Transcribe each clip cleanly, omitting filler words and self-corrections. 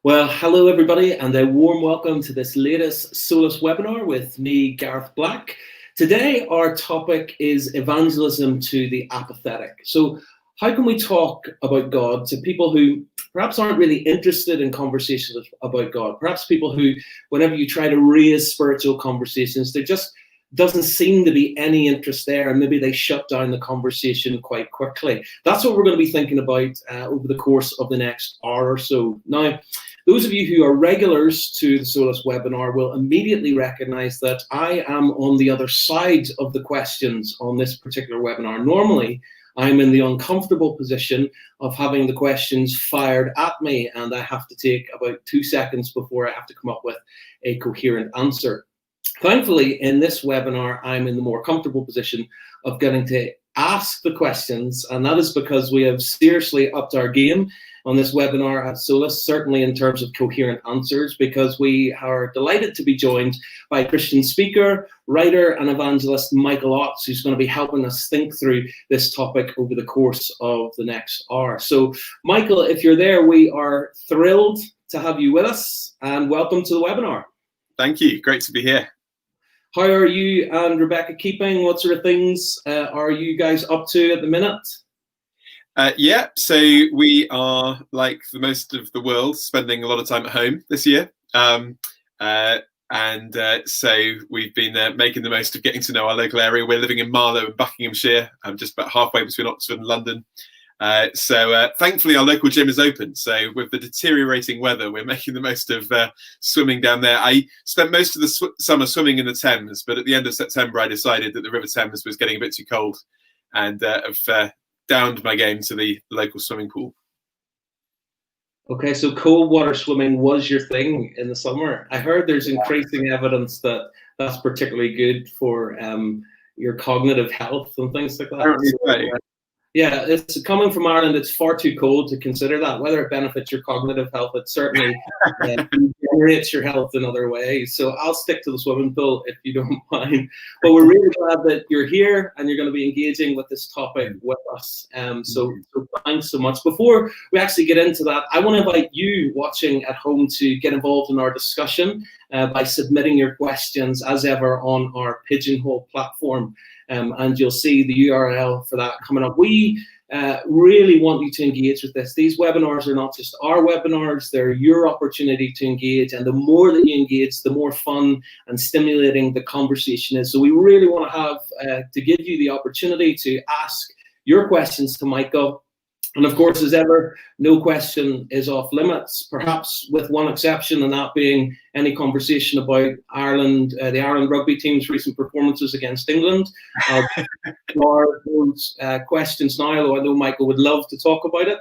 Well, hello everybody, and a warm welcome to this latest Solas Webinar with me, Gareth Black. Today, our topic is evangelism to the apathetic. So, how can we talk about God to people who perhaps aren't really interested in conversations about God? Perhaps people who, whenever you try to raise spiritual conversations, there just doesn't seem to be any interest there, and maybe they shut down the conversation quite quickly. That's what we're going to be thinking about over the course of the next hour or so. Now, those of you who are regulars to the Solas webinar will immediately recognize that I am on the other side of the questions on this particular webinar. Normally, I'm in the uncomfortable position of having the questions fired at me, and I have to take about 2 seconds before I have to come up with a coherent answer. Thankfully, in this webinar, I'm in the more comfortable position of getting to ask the questions, and that is because we have seriously upped our game on this webinar at Solas, certainly in terms of coherent answers, because we are delighted to be joined by Christian speaker, writer, and evangelist Michael Ots, who's going to be helping us think through this topic over the course of the next hour. So, Michael, if you're there, we are thrilled to have you with us, and welcome to the webinar. Thank you. Great to be here. How are you and Rebecca keeping? What sort of things are you guys up to at the minute? Yeah, so we are, like the most of the world, spending a lot of time at home this year. So we've been making the most of getting to know our local area. We're living in Marlow in Buckinghamshire, just about halfway between Oxford and London. Thankfully our local gym is open. So with the deteriorating weather, we're making the most of swimming down there. I spent most of the summer swimming in the Thames, but at the end of September, I decided that the River Thames was getting a bit too cold, and have downed my game to the local swimming pool. Okay, so cold water swimming was your thing in the summer. I heard there's increasing evidence that that's particularly good for your cognitive health and things like that. Yeah, it's coming from Ireland. It's far too cold to consider that. Whether it benefits your cognitive health, it certainly generates your health in other ways. So I'll stick to the swimming pool if you don't mind. But we're really glad that you're here and you're going to be engaging with this topic with us. So thanks so much. Before we actually get into that, I want to invite you watching at home to get involved in our discussion by submitting your questions as ever on our Pigeonhole platform. And you'll see the URL for that coming up. We really want you to engage with this. These webinars are not just our webinars, they're your opportunity to engage. And the more that you engage, the more fun and stimulating the conversation is. So we really want to have to give you the opportunity to ask your questions to Michael. And of course, as ever, no question is off limits, perhaps with one exception, and that being any conversation about Ireland, the Ireland rugby team's recent performances against England. Or those questions now, although I know Michael would love to talk about it.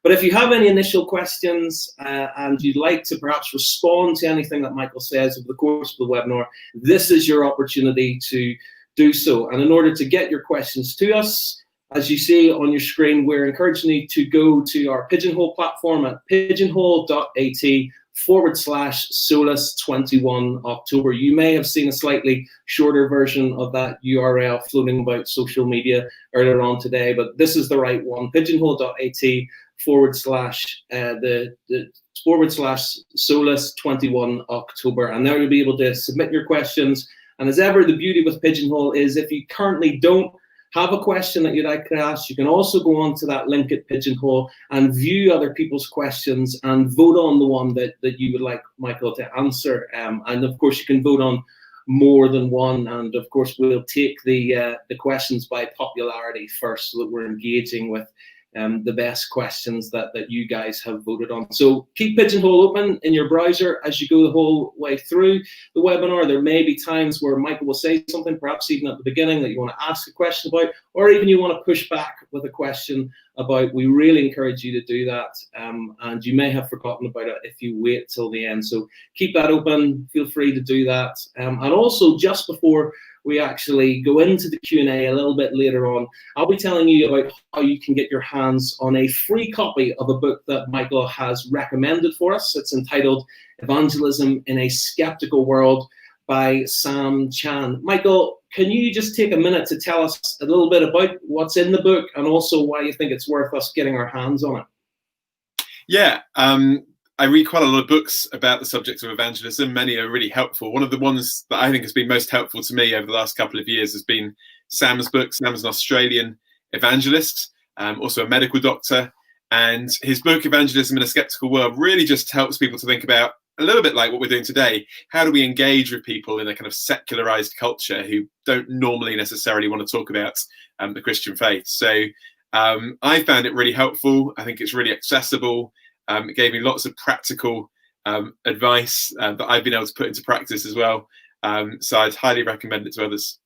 But if you have any initial questions and you'd like to perhaps respond to anything that Michael says over the course of the webinar, this is your opportunity to do so. And in order to get your questions to us, as you see on your screen, we're encouraging you to go to our Pigeonhole platform at pigeonhole.at/Solas21 October. You may have seen a slightly shorter version of that URL floating about social media earlier on today, but this is the right one, pigeonhole.at/Solas21 October. And there you'll be able to submit your questions. And as ever, the beauty with Pigeonhole is if you currently don't have a question that you'd like to ask, you can also go on to that link at Pigeonhole and view other people's questions and vote on the one that you would like Michael to answer. And of course, you can vote on more than one. And of course, we'll take the questions by popularity first, so that we're engaging with the best questions that you guys have voted on. So keep Pigeonhole open in your browser as you go the whole way through the webinar. There may be times where Michael will say something, perhaps even at the beginning, that you want to ask a question about, or even you want to push back with a question about. We really encourage you to do that, and you may have forgotten about it if you wait till the end. So keep that open, feel free to do that. And also, just before we actually go into the Q&A a little bit later on, I'll be telling you about how you can get your hands on a free copy of a book that Michael has recommended for us. It's entitled Evangelism in a Skeptical World by Sam Chan. Michael, can you just take a minute to tell us a little bit about what's in the book and also why you think it's worth us getting our hands on it? Yeah, I read quite a lot of books about the subject of evangelism. Many are really helpful. One of the ones that I think has been most helpful to me over the last couple of years has been Sam's book. Sam's an Australian evangelist, also a medical doctor. And his book, Evangelism in a Skeptical World, really just helps people to think about, a little bit like what we're doing today, how do we engage with people in a kind of secularized culture who don't normally necessarily want to talk about the Christian faith. So I found it really helpful. I think it's really accessible. It gave me lots of practical advice that I've been able to put into practice as well. So I'd highly recommend it to others.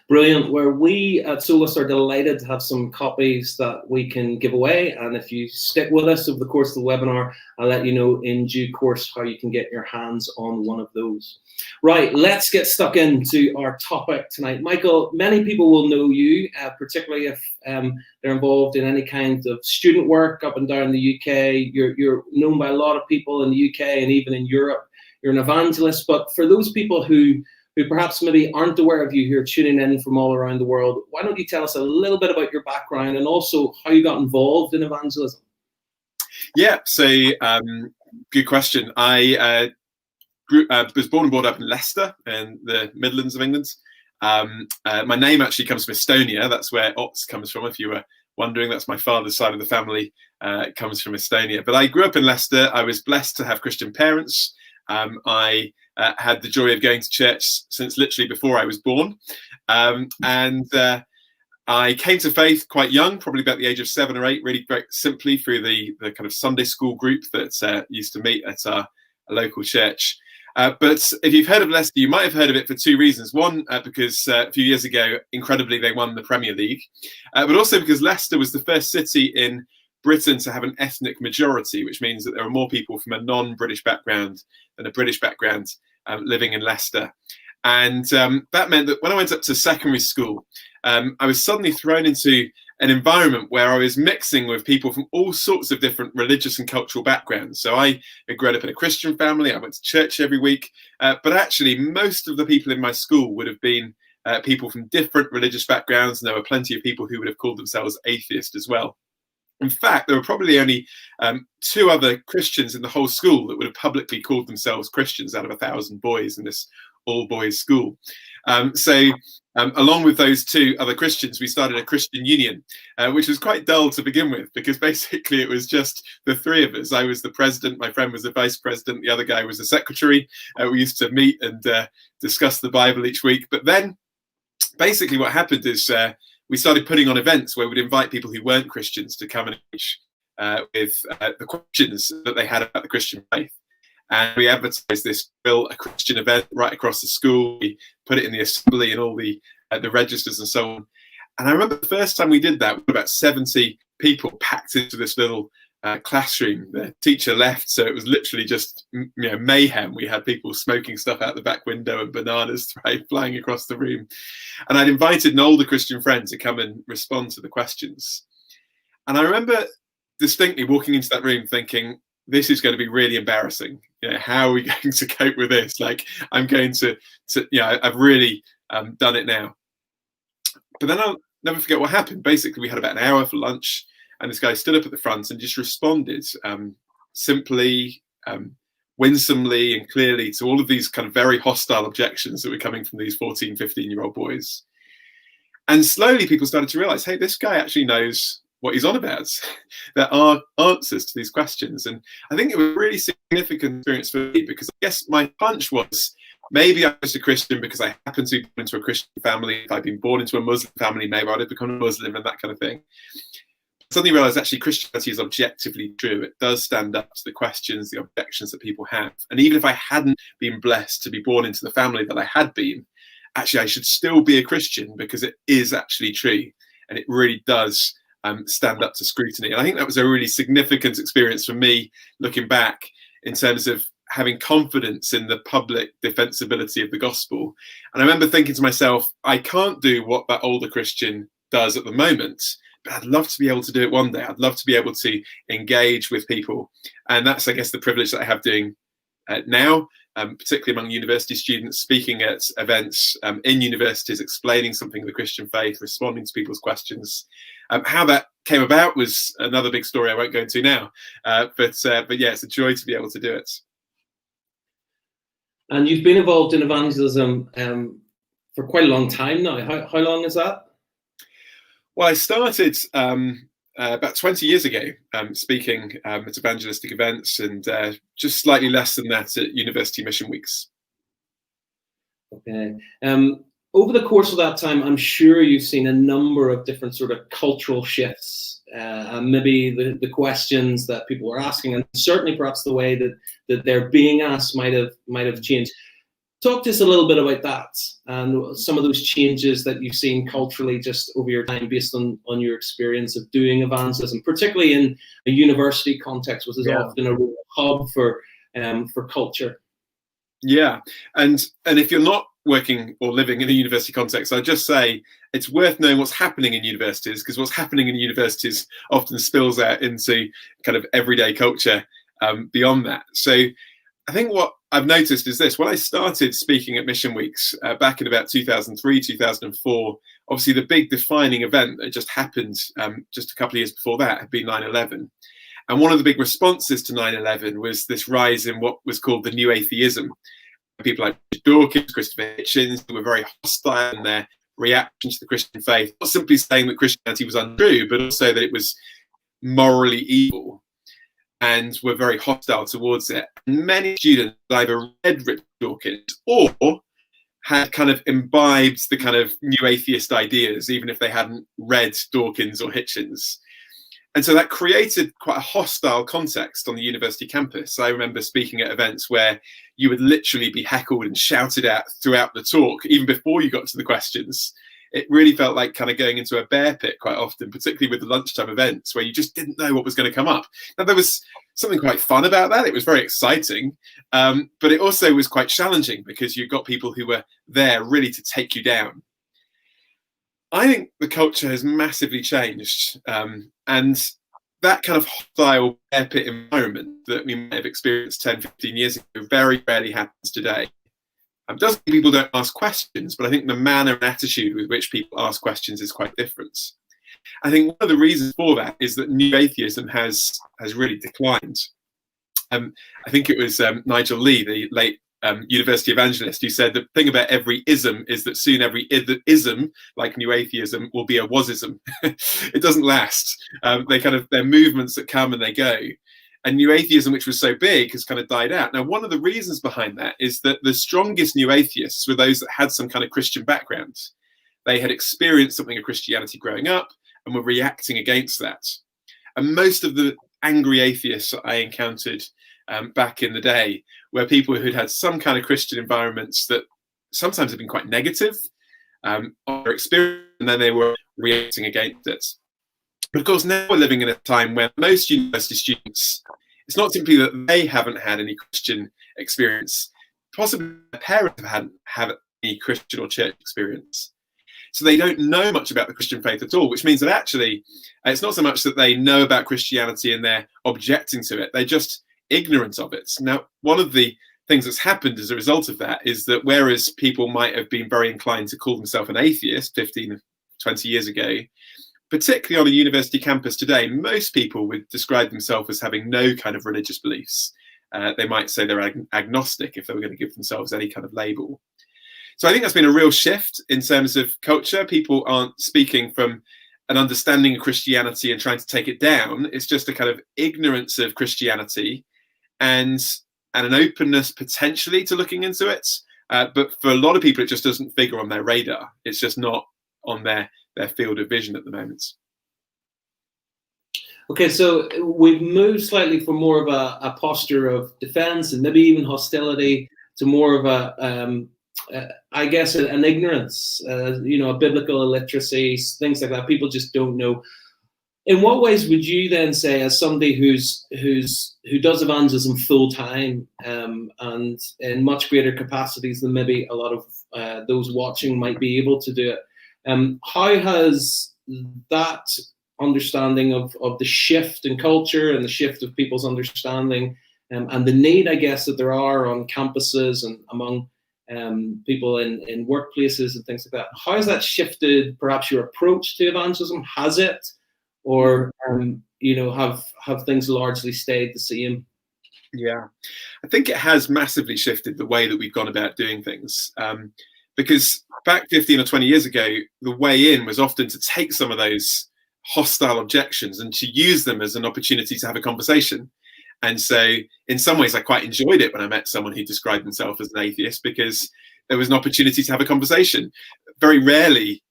Brilliant. Where we at Solas are delighted to have some copies that we can give away. And if you stick with us over the course of the webinar, I'll let you know in due course how you can get your hands on one of those. Right, let's get stuck into our topic tonight. Michael, many people will know you, particularly if they're involved in any kind of student work up and down the UK. You're known by a lot of people in the UK and even in Europe. You're an evangelist. But for those people who perhaps maybe aren't aware of you, who are tuning in from all around the world, why don't you tell us a little bit about your background and also how you got involved in evangelism? Yeah, so good question. I was born and brought up in Leicester in the Midlands of England. My name actually comes from Estonia. That's where Ots comes from, if you were wondering. That's my father's side of the family, comes from Estonia. But I grew up in Leicester. I was blessed to have Christian parents. I had the joy of going to church since literally before I was born. I came to faith quite young, probably about the age of 7 or 8, really very simply through the kind of Sunday school group that used to meet at our local church. But if you've heard of Leicester, you might have heard of it for 2 reasons. One, because a few years ago, incredibly, they won the Premier League. But also because Leicester was the first city in Britain to have an ethnic majority, which means that there are more people from a non-British background than a British background living in Leicester. And that meant that when I went up to secondary school, I was suddenly thrown into an environment where I was mixing with people from all sorts of different religious and cultural backgrounds. So I had grown up in a Christian family. I went to church every week. But actually, most of the people in my school would have been people from different religious backgrounds. And there were plenty of people who would have called themselves atheist as well. In fact, there were probably only 2 other Christians in the whole school that would have publicly called themselves Christians out of 1,000 boys in this all-boys school. Along with those 2 other Christians, we started a Christian union, which was quite dull to begin with, because basically it was just the 3 of us. I was the president, my friend was the vice president, the other guy was the secretary. We used to meet and discuss the Bible each week. But then basically what happened is we started putting on events where we'd invite people who weren't Christians to come and engage with the questions that they had about the Christian faith. And we advertised this, built a Christian event right across the school. We put it in the assembly and all the registers and so on. And I remember the first time we did that, we were about 70 people packed into this little classroom. The teacher left, so it was literally just mayhem. We had people smoking stuff out the back window and bananas flying across the room. And I'd invited an older Christian friend to come and respond to the questions. And I remember distinctly walking into that room thinking, this is going to be really embarrassing. How are we going to cope with this? Like, I'm going to I've really done it now. But then I'll never forget what happened. Basically, we had about an hour for lunch, and this guy stood up at the front and just responded simply, winsomely and clearly to all of these kind of very hostile objections that were coming from these 14, 15-year-old boys. And slowly people started to realize, hey, this guy actually knows what he's on about. There are answers to these questions. And I think it was a really significant experience for me, because I guess my hunch was maybe I was a Christian because I happened to be born into a Christian family. If I'd been born into a Muslim family, maybe I'd have become a Muslim and that kind of thing. I suddenly realized actually Christianity is objectively true. It does stand up to the questions, the objections that people have. And even if I hadn't been blessed to be born into the family that I had been, actually I should still be a Christian, because it is actually true. And it really does stand up to scrutiny. And I think that was a really significant experience for me, looking back, in terms of having confidence in the public defensibility of the gospel. And I remember thinking to myself, I can't do what that older Christian does at the moment, but I'd love to be able to do it one day. I'd love to be able to engage with people. And that's, I guess, the privilege that I have doing now, particularly among university students, speaking at events in universities, explaining something of the Christian faith, responding to people's questions. How that came about was another big story I won't go into now. But yeah, it's a joy to be able to do it. And you've been involved in evangelism for quite a long time now. How long is that? Well, I started about 20 years ago speaking at evangelistic events, and just slightly less than that at university mission weeks. Okay. Over the course of that time, I'm sure you've seen a number of different sort of cultural shifts, and maybe the questions that people were asking, and certainly perhaps the way that they're being asked might have changed. Talk to us a little bit about that and some of those changes that you've seen culturally just over your time based on your experience of doing evangelism, particularly in a university context, which is often a real hub for culture. Yeah, and if you're not working or living in a university context, I'd just say it's worth knowing what's happening in universities, because what's happening in universities often spills out into kind of everyday culture beyond that. So I think what I've noticed is this: when I started speaking at Mission Weeks back in about 2003, 2004, obviously the big defining event that just happened just a couple of years before that had been 9/11. And one of the big responses to 9/11 was this rise in what was called the new atheism. People like Dawkins, Christopher Hitchens, who were very hostile in their reaction to the Christian faith, not simply saying that Christianity was untrue, but also that it was morally evil, and were very hostile towards it. And many students either read Richard Dawkins or had kind of imbibed the kind of new atheist ideas, even if they hadn't read Dawkins or Hitchens. And so that created quite a hostile context on the university campus. I remember speaking at events where you would literally be heckled and shouted at throughout the talk, even before you got to the questions. It really felt like kind of going into a bear pit quite often, particularly with the lunchtime events where you just didn't know what was going to come up. Now, there was something quite fun about that. It was very exciting, but it also was quite challenging because you got people who were there really to take you down. I think the culture has massively changed, and that kind of hostile bear pit environment that we might have experienced 10, 15 years ago very rarely happens today. It doesn't mean people don't ask questions, but I think the manner and attitude with which people ask questions is quite different. I think one of the reasons for that is that new atheism has really declined. I think it was Nigel Lee, the late university evangelist, who said the thing about every ism is that soon every ism, like new atheism, will be a wasism. It doesn't last. They're movements that come and they go. And new atheism, which was so big, has kind of died out. Now, one of the reasons behind that is that the strongest new atheists were those that had some kind of Christian background. They had experienced something of Christianity growing up and were reacting against that. And most of the angry atheists that I encountered back in the day were people who'd had some kind of Christian environments that sometimes have been quite negative on their experience, and then they were reacting against it. But of course, now we're living in a time where most university students, it's not simply that they haven't had any Christian experience, possibly their parents haven't had any Christian or church experience. So they don't know much about the Christian faith at all, which means that actually it's not so much that they know about Christianity and they're objecting to it, they're just ignorant of it. Now, one of the things that's happened as a result of that is that whereas people might have been very inclined to call themselves an atheist 15, 20 years ago, particularly on a university campus today, most people would describe themselves as having no kind of religious beliefs. They might say they're agnostic if they were going to give themselves any kind of label. So I think that's been a real shift in terms of culture. People aren't speaking from an understanding of Christianity and trying to take it down. It's just a kind of ignorance of Christianity and an openness potentially to looking into it. But for a lot of people, it just doesn't figure on their radar. It's just not on their field of vision at the moment. Okay, so we've moved slightly from more of a posture of defense and maybe even hostility to more of I guess an ignorance, a biblical illiteracy, things like that. People just don't know. In what ways would you then say, as somebody who does evangelism full time and in much greater capacities than maybe a lot of those watching might be able to do it, how has that understanding of the shift in culture and the shift of people's understanding and the need, I guess, that there are on campuses and among people in workplaces and things like that, how has that shifted perhaps your approach to evangelism? Has it? or have things largely stayed the same? Yeah, I think it has massively shifted the way that we've gone about doing things. Because back 15 or 20 years ago, the way in was often to take some of those hostile objections and to use them as an opportunity to have a conversation. And so in some ways, I quite enjoyed it when I met someone who described himself as an atheist, because there was an opportunity to have a conversation. Very rarely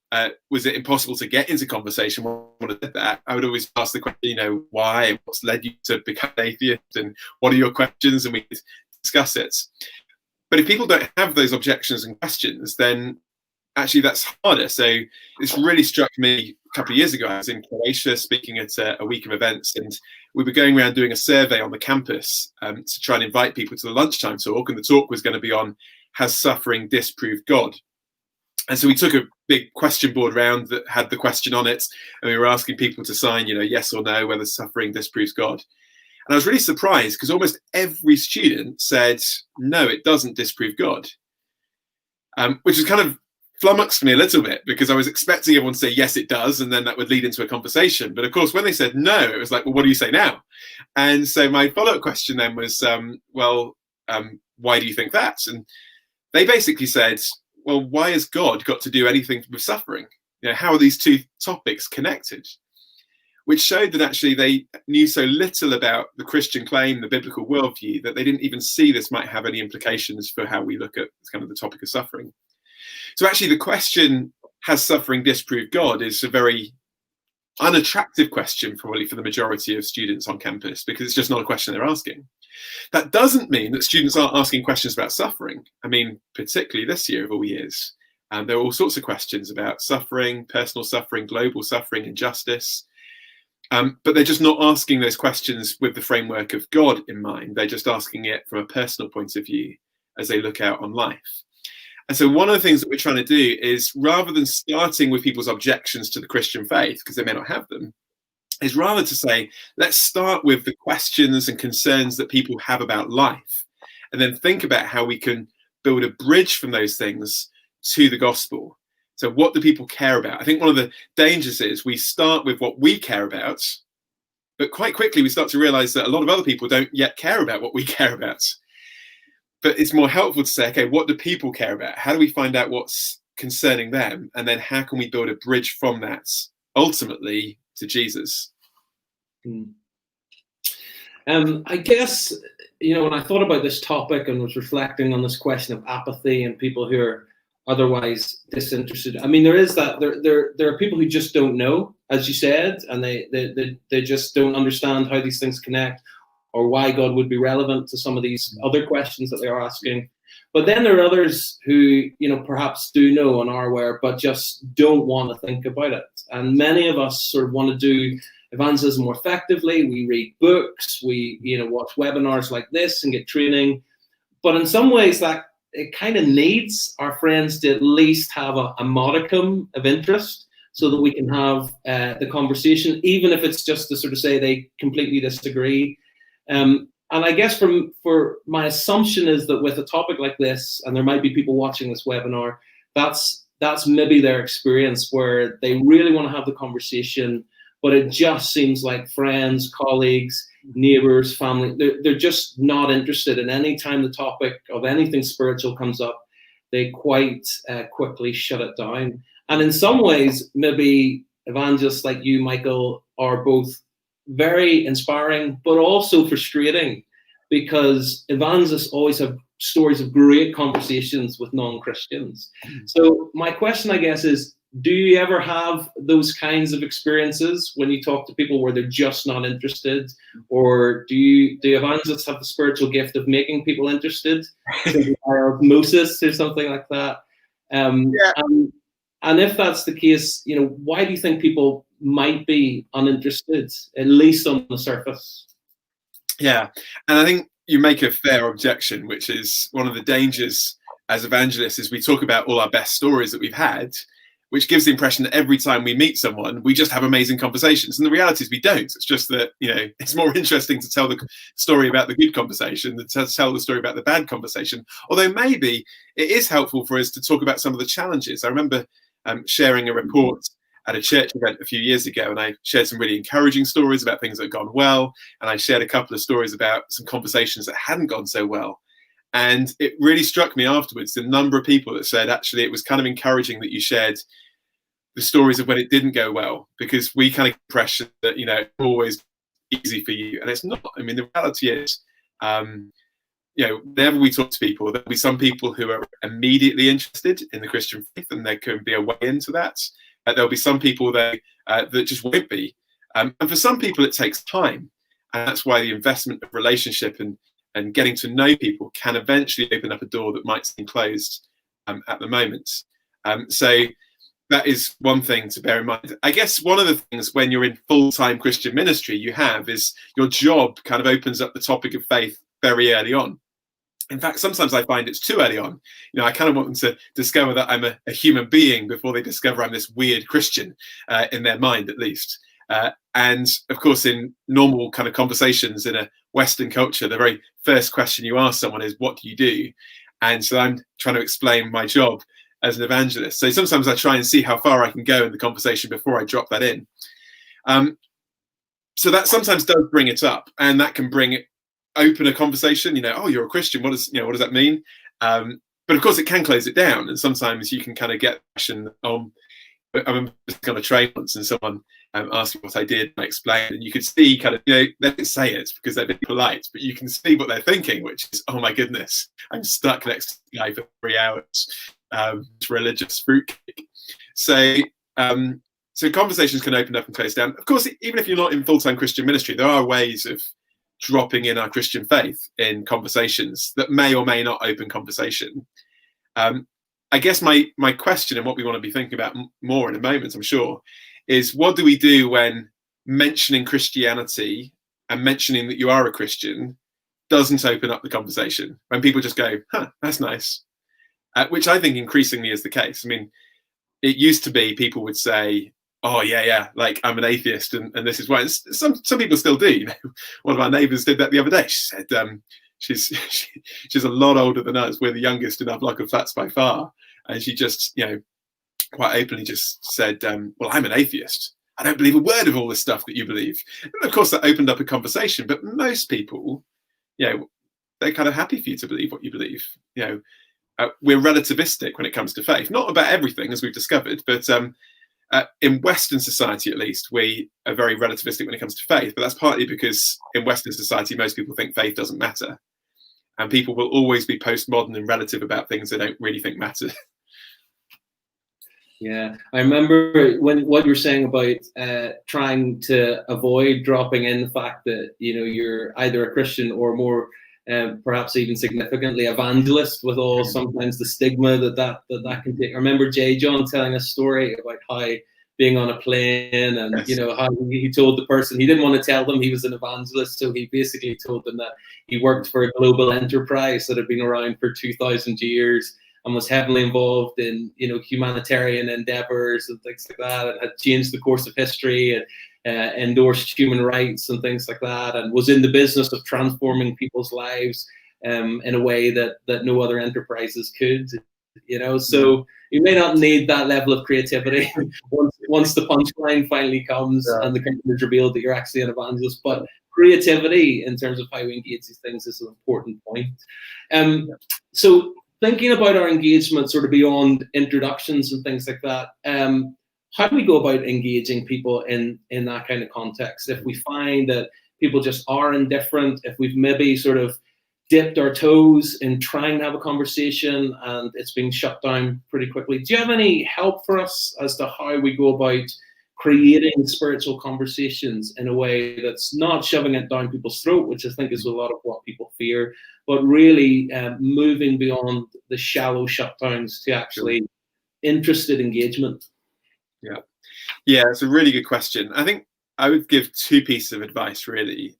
was it impossible to get into conversation when I did that. I would always ask the question, why, and what's led you to become an atheist, and what are your questions, and we could discuss it. But if people don't have those objections and questions, then actually that's harder. So this really struck me a couple of years ago. I was in Croatia speaking at a week of events, and we were going around doing a survey on the campus to try and invite people to the lunchtime talk. And the talk was going to be on, has suffering disproved God? And so we took a big question board round that had the question on it, and we were asking people to sign, yes or no, whether suffering disproves God. And I was really surprised, because almost every student said, no, it doesn't disprove God, which has kind of flummoxed me a little bit, because I was expecting everyone to say, yes, it does, and then that would lead into a conversation. But of course, when they said no, it was like, well, what do you say now? And so my follow-up question then was, why do you think that? And they basically said, well, why has God got to do anything with suffering? How are these two topics connected? Which showed that actually they knew so little about the Christian claim, the biblical worldview, that they didn't even see this might have any implications for how we look at kind of the topic of suffering. So actually the question, has suffering disproved God, is a very unattractive question probably for the majority of students on campus, because it's just not a question they're asking. That doesn't mean that students aren't asking questions about suffering. I mean, particularly this year of all years, there are all sorts of questions about suffering, personal suffering, global suffering, injustice. But they're just not asking those questions with the framework of God in mind. They're just asking it from a personal point of view as they look out on life. And so one of the things that we're trying to do is, rather than starting with people's objections to the Christian faith, because they may not have them, is rather to say, let's start with the questions and concerns that people have about life, and then think about how we can build a bridge from those things to the gospel. So what do people care about? I think one of the dangers is we start with what we care about, but quite quickly we start to realize that a lot of other people don't yet care about what we care about. But it's more helpful to say, okay, what do people care about? How do we find out what's concerning them? And then how can we build a bridge from that ultimately to Jesus? I guess, when I thought about this topic and was reflecting on this question of apathy and people who are otherwise disinterested, I mean, there is that there are people who just don't know, as you said, and they just don't understand how these things connect, or why God would be relevant to some of these other questions that they are asking. But then there are others who, perhaps do know and are aware, but just don't want to think about it. And many of us sort of want to do evangelism more effectively. We read books, we, watch webinars like this and get training. But in some ways that it kind of needs our friends to at least have a modicum of interest, so that we can have the conversation, even if it's just to sort of say they completely disagree. And I guess for my assumption is that with a topic like this, and there might be people watching this webinar, that's maybe their experience, where they really want to have the conversation, but it just seems like friends, colleagues, neighbors, family, they're just not interested. And any time the topic of anything spiritual comes up, they quite quickly shut it down. And in some ways, maybe evangelists like you, Michael, are both very inspiring, but also frustrating, because evangelists always have stories of great conversations with non-Christians. So my question, I guess, is, do you ever have those kinds of experiences when you talk to people where they're just not interested? Or do evangelists have the spiritual gift of making people interested, by osmosis or something like that? And if that's the case, why do you think people might be uninterested, at least on the surface? Yeah, and I think you make a fair objection, which is one of the dangers as evangelists, is we talk about all our best stories that we've had, which gives the impression that every time we meet someone, we just have amazing conversations. And the reality is we don't. It's just that, it's more interesting to tell the story about the good conversation than to tell the story about the bad conversation. Although maybe it is helpful for us to talk about some of the challenges. I remember sharing a report at a church event a few years ago, and I shared some really encouraging stories about things that had gone well, and I shared a couple of stories about some conversations that hadn't gone so well. And it really struck me afterwards, the number of people that said, actually, it was kind of encouraging that you shared the stories of when it didn't go well, because we kind of get the impression that, you know, it's always easy for you. And it's not. I mean, the reality is, you know, whenever we talk to people, there'll be some people who are immediately interested in the Christian faith, and there can be a way into that. There'll be some people that just won't be. And for some people, it takes time. And that's why the investment of relationship and getting to know people can eventually open up a door that might seem closed at the moment. So that is one thing to bear in mind. I guess one of the things when you're in full-time Christian ministry you have is your job kind of opens up the topic of faith very early on. In fact, sometimes I find it's too early on. You know, I kind of want them to discover that I'm a human being before they discover I'm this weird Christian, in their mind at least. And of course, in normal kind of conversations in a Western culture, the very first question you ask someone is, what do you do? And so I'm trying to explain my job as an evangelist. So sometimes I try and see how far I can go in the conversation before I drop that in. So that sometimes does bring it up, and that can open a conversation. You know, oh, you're a Christian. What does that mean? But of course, it can close it down, and sometimes you can kind of get the question. I remember on a train once, and someone asked me what I did, and I explained, and you could see kind of, you know, they didn't say it because they're being polite, but you can see what they're thinking, which is, oh my goodness, I'm stuck next to the guy for 3 hours. Religious fruitcake. So conversations can open up and close down. Of course, even if you're not in full-time Christian ministry, there are ways of dropping in our Christian faith in conversations that may or may not open conversation. I guess my question, and what we want to be thinking about more in a moment, I'm sure, is what do we do when mentioning Christianity and mentioning that you are a Christian doesn't open up the conversation? When people just go, huh, that's nice. Which I think increasingly is the case. I mean, it used to be people would say, oh, yeah, like I'm an atheist and this is why. Some people still do. You know, one of our neighbours did that the other day. She said she's a lot older than us. We're the youngest in our block of flats by far. And she just, you know, quite openly just said, well, I'm an atheist. I don't believe a word of all this stuff that you believe. And of course, that opened up a conversation. But most people, you know, they're kind of happy for you to believe what you believe. You know, we're relativistic when it comes to faith, not about everything, as we've discovered, but in Western society, at least, we are very relativistic when it comes to faith. But that's partly because in Western society, most people think faith doesn't matter. And people will always be postmodern and relative about things they don't really think matter. Yeah, I remember what you were saying about trying to avoid dropping in the fact that, you know, you're either a Christian or more perhaps even significantly evangelist, with all sometimes the stigma that can take. I remember J. John telling a story about how being on a plane and, yes, you know, how he told the person, he didn't want to tell them he was an evangelist, so he basically told them that he worked for a global enterprise that had been around for 2,000 years and was heavily involved in, you know, humanitarian endeavors and things like that, and had changed the course of history and endorsed human rights and things like that, and was in the business of transforming people's lives in a way that no other enterprises could, you know. So you may not need that level of creativity once the punchline finally comes, yeah, and the curtain is revealed that you're actually an evangelist. But creativity in terms of how we engage these things is an important point. So thinking about our engagement sort of beyond introductions and things like that, how do we go about engaging people in that kind of context? If we find that people just are indifferent, if we've maybe sort of dipped our toes in trying to have a conversation and it's being shut down pretty quickly, do you have any help for us as to how we go about creating spiritual conversations in a way that's not shoving it down people's throat, which I think is a lot of what people fear, but really moving beyond the shallow shutdowns to actually interested engagement? Yeah, it's a really good question. I think I would give two pieces of advice, really.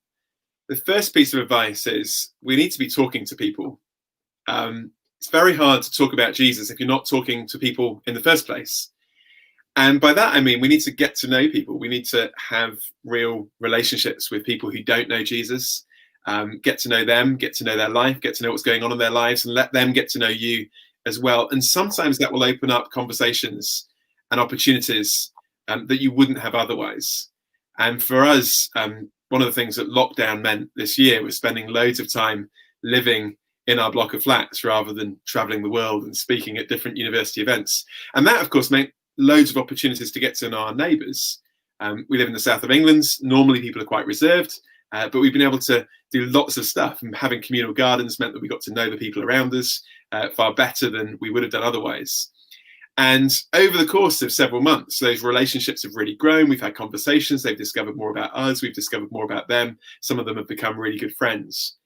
The first piece of advice is we need to be talking to people. It's very hard to talk about Jesus if you're not talking to people in the first place. And by that, I mean, we need to get to know people. We need to have real relationships with people who don't know Jesus, get to know them, get to know their life, get to know what's going on in their lives, and let them get to know you as well. And sometimes that will open up conversations and opportunities that you wouldn't have otherwise. And for us, one of the things that lockdown meant this year was spending loads of time living in our block of flats rather than traveling the world and speaking at different university events. And that, of course, meant loads of opportunities to get to know our neighbours. We live in the south of England. Normally people are quite reserved, but we've been able to do lots of stuff. And having communal gardens meant that we got to know the people around us far better than we would have done otherwise. And over the course of several months, those relationships have really grown. We've had conversations. They've discovered more about us. We've discovered more about them. Some of them have become really good friends.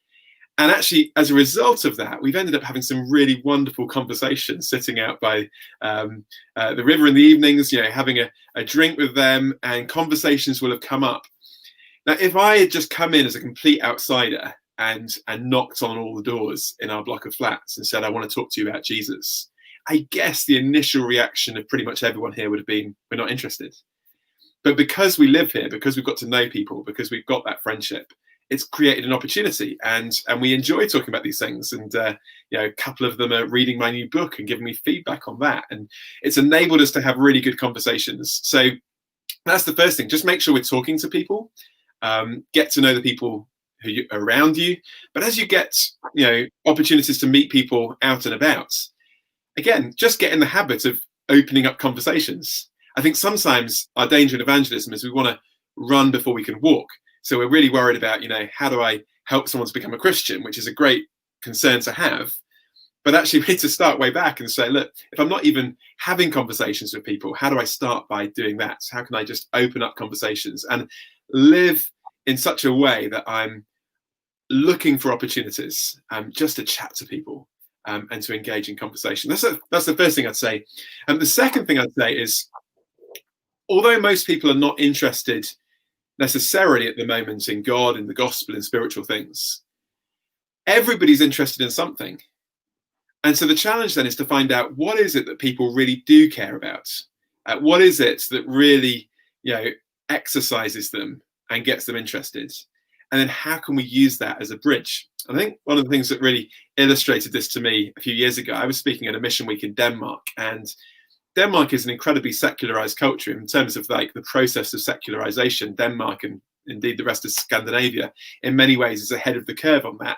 And actually, as a result of that, we've ended up having some really wonderful conversations, sitting out by the river in the evenings, having a drink with them, and conversations will have come up. Now, if I had just come in as a complete outsider and knocked on all the doors in our block of flats and said, I want to talk to you about Jesus, I guess the initial reaction of pretty much everyone here would have been, we're not interested. But because we live here, because we've got to know people, because we've got that friendship, it's created an opportunity, and we enjoy talking about these things. And a couple of them are reading my new book and giving me feedback on that, and it's enabled us to have really good conversations. So that's the first thing. Just make sure we're talking to people, get to know the people who are around you. But as you get opportunities to meet people out and about, again, just get in the habit of opening up conversations. I think sometimes our danger in evangelism is we want to run before we can walk. So we're really worried about, how do I help someone to become a Christian, which is a great concern to have. But actually, we need to start way back and say, look, if I'm not even having conversations with people, how do I start by doing that? How can I just open up conversations and live in such a way that I'm looking for opportunities just to chat to people and to engage in conversation? That's the first thing I'd say. And the second thing I'd say is, although most people are not interested necessarily at the moment in God, in the gospel, in spiritual things, everybody's interested in something. And so the challenge then is to find out, what is it that people really do care about? What is it that really, exercises them and gets them interested? And then how can we use that as a bridge? I think one of the things that really illustrated this to me a few years ago, I was speaking at a mission week in Denmark, and Denmark is an incredibly secularized culture in terms of the process of secularization. Denmark, and indeed the rest of Scandinavia, in many ways is ahead of the curve on that.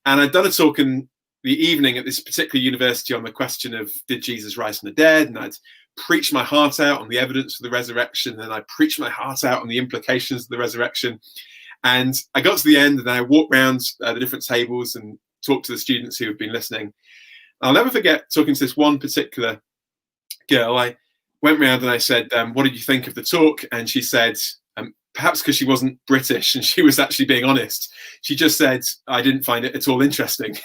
And I'd done a talk in the evening at this particular university on the question of, did Jesus rise from the dead? And I'd preached my heart out on the evidence for the resurrection, and I preached my heart out on the implications of the resurrection. And I got to the end, and I walked around the different tables and talked to the students who had been listening. I'll never forget talking to this one particular girl. I went round and I said, what did you think of the talk? And she said, perhaps because she wasn't British and she was actually being honest, she just said, I didn't find it at all interesting.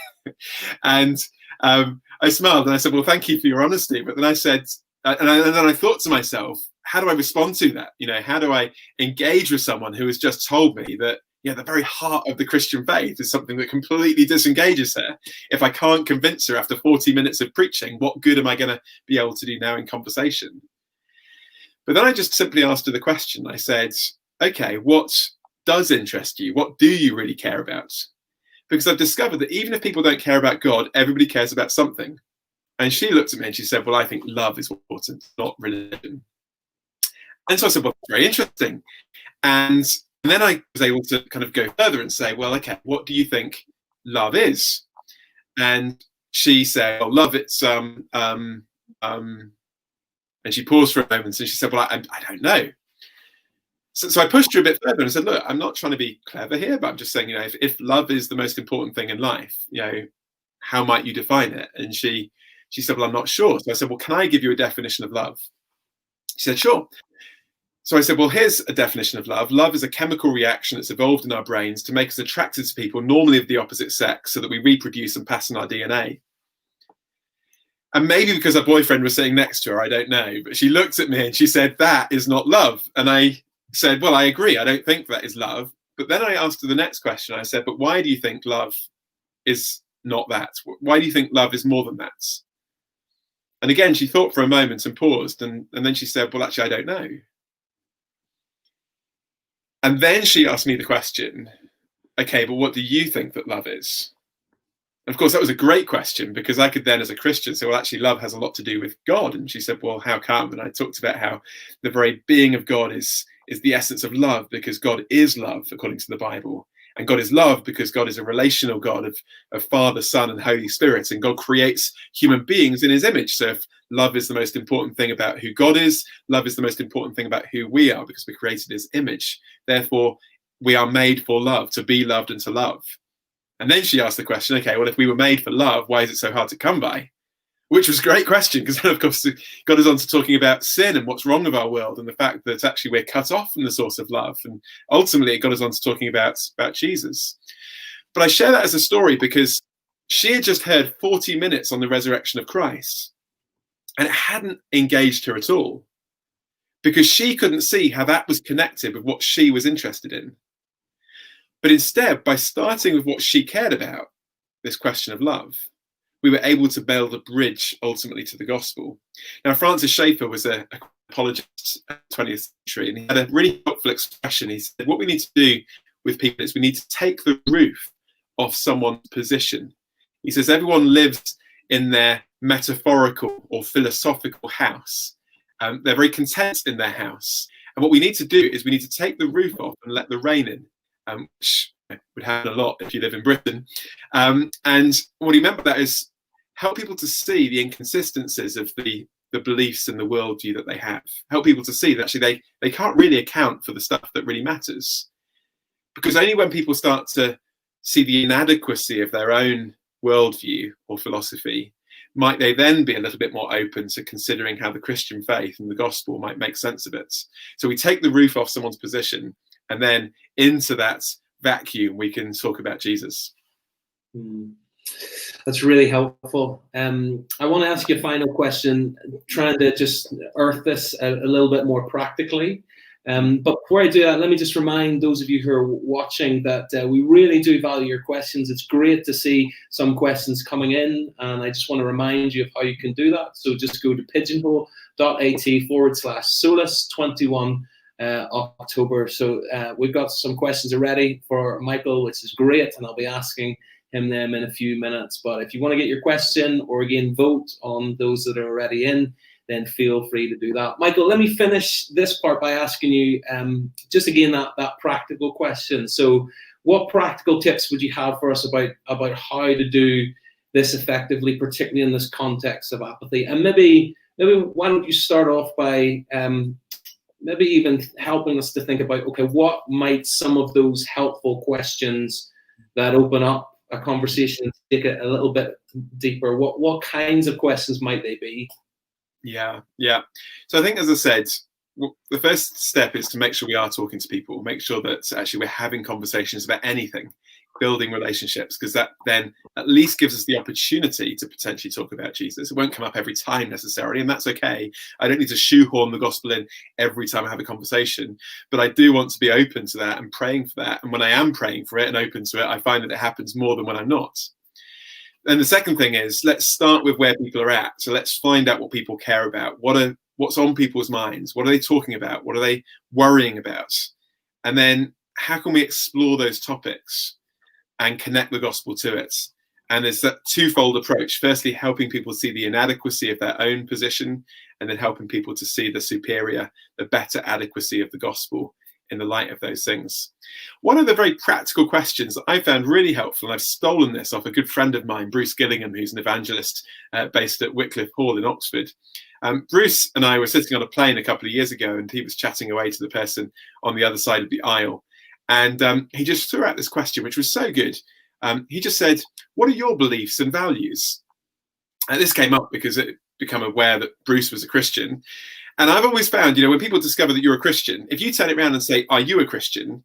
And I smiled and I said, well, thank you for your honesty. But then I said, and then I thought to myself, how do I respond to that? How do I engage with someone who has just told me that, the very heart of the Christian faith is something that completely disengages her? If I can't convince her after 40 minutes of preaching, what good am I going to be able to do now in conversation? But then I just simply asked her the question. I said, okay, what does interest you? What do you really care about? Because I've discovered that even if people don't care about God, everybody cares about something. And she looked at me and she said, well, I think love is important, not religion. And so I said, well, that's very interesting. And then I was able to kind of go further and say, well, okay, what do you think love is? And she said, well, love, it's, and she paused for a moment and she said, well, I don't know. So I pushed her a bit further and said, look, I'm not trying to be clever here, but I'm just saying, if love is the most important thing in life, how might you define it? And she said, well, I'm not sure. So I said, well, can I give you a definition of love? She said, sure. So I said, well, here's a definition of love. Love is a chemical reaction that's evolved in our brains to make us attracted to people, normally of the opposite sex, so that we reproduce and pass on our DNA. And maybe because her boyfriend was sitting next to her, I don't know, but she looked at me and she said, that is not love. And I said, well, I agree. I don't think that is love. But then I asked her the next question. I said, but why do you think love is not that? Why do you think love is more than that? And again, she thought for a moment and paused. And then she said, well, actually, I don't know. And then she asked me the question, okay, but what do you think that love is? Of course, that was a great question, because I could then, as a Christian, say, well, actually, love has a lot to do with God. And she said, well, how come? And I talked about how the very being of God is the essence of love, because God is love, according to the Bible. And God is love because God is a relational God of Father, Son, and Holy Spirit. And God creates human beings in his image. So if love is the most important thing about who God is, love is the most important thing about who we are, because we're created in his image. Therefore, we are made for love, to be loved and to love. And then she asked the question, okay, well, if we were made for love, why is it so hard to come by? Which was a great question, because then, of course, got us on to talking about sin and what's wrong with our world, and the fact that actually we're cut off from the source of love. And ultimately, it got us on to talking about Jesus. But I share that as a story because she had just heard 40 minutes on the resurrection of Christ, and it hadn't engaged her at all, because she couldn't see how that was connected with what she was interested in. But instead, by starting with what she cared about, this question of love, we were able to build a bridge ultimately to the gospel. Now, Francis Schaeffer was an apologist in the 20th century, and he had a really helpful expression. He said, what we need to do with people is we need to take the roof off someone's position. He says, everyone lives in their metaphorical or philosophical house. They're very content in their house. And what we need to do is we need to take the roof off and let the rain in. Which would happen a lot if you live in Britain. And what he meant by that is help people to see the inconsistencies of the beliefs and the worldview that they have. Help people to see that actually they can't really account for the stuff that really matters. Because only when people start to see the inadequacy of their own worldview or philosophy, might they then be a little bit more open to considering how the Christian faith and the gospel might make sense of it. So we take the roof off someone's position, and then into that vacuum, we can talk about Jesus. That's really helpful. I want to ask you a final question, trying to just earth this a little bit more practically. But before I do that, let me just remind those of you who are watching that we really do value your questions. It's great to see some questions coming in, and I just want to remind you of how you can do that. So just go to pigeonhole.at/Solas21 October. So we've got some questions already for Michael, which is great, and I'll be asking him them in a few minutes. But if you want to get your question or again vote on those that are already in, then feel free to do that. Michael, let me finish this part by asking you just again that practical question. So what practical tips would you have for us about how to do this effectively, particularly in this context of apathy? And maybe why don't you start off by maybe even helping us to think about, okay, what might some of those helpful questions that open up a conversation take it a little bit deeper? What kinds of questions might they be? Yeah. So I think, as I said, the first step is to make sure we are talking to people, make sure that actually we're having conversations about anything, building relationships, because that then at least gives us the opportunity to potentially talk about Jesus. It won't come up every time necessarily, and that's okay. I don't need to shoehorn the gospel in every time I have a conversation, but I do want to be open to that and praying for that. And when I am praying for it and open to it, I find that it happens more than when I'm not. And the second thing is, let's start with where people are at. So let's find out what people care about. What's on people's minds? What are they talking about? What are they worrying about? And then how can we explore those topics and connect the gospel to it? And there's that twofold approach. Firstly, helping people see the inadequacy of their own position, and then helping people to see the superior, the better adequacy of the gospel in the light of those things. One of the very practical questions that I found really helpful, and I've stolen this off a good friend of mine, Bruce Gillingham, who's an evangelist based at Wycliffe Hall in Oxford. Bruce and I were sitting on a plane a couple of years ago, and he was chatting away to the person on the other side of the aisle. And he just threw out this question, which was so good. He just said, what are your beliefs and values? And this came up because it became aware that Bruce was a Christian. And I've always found, when people discover that you're a Christian, if you turn it around and say, are you a Christian?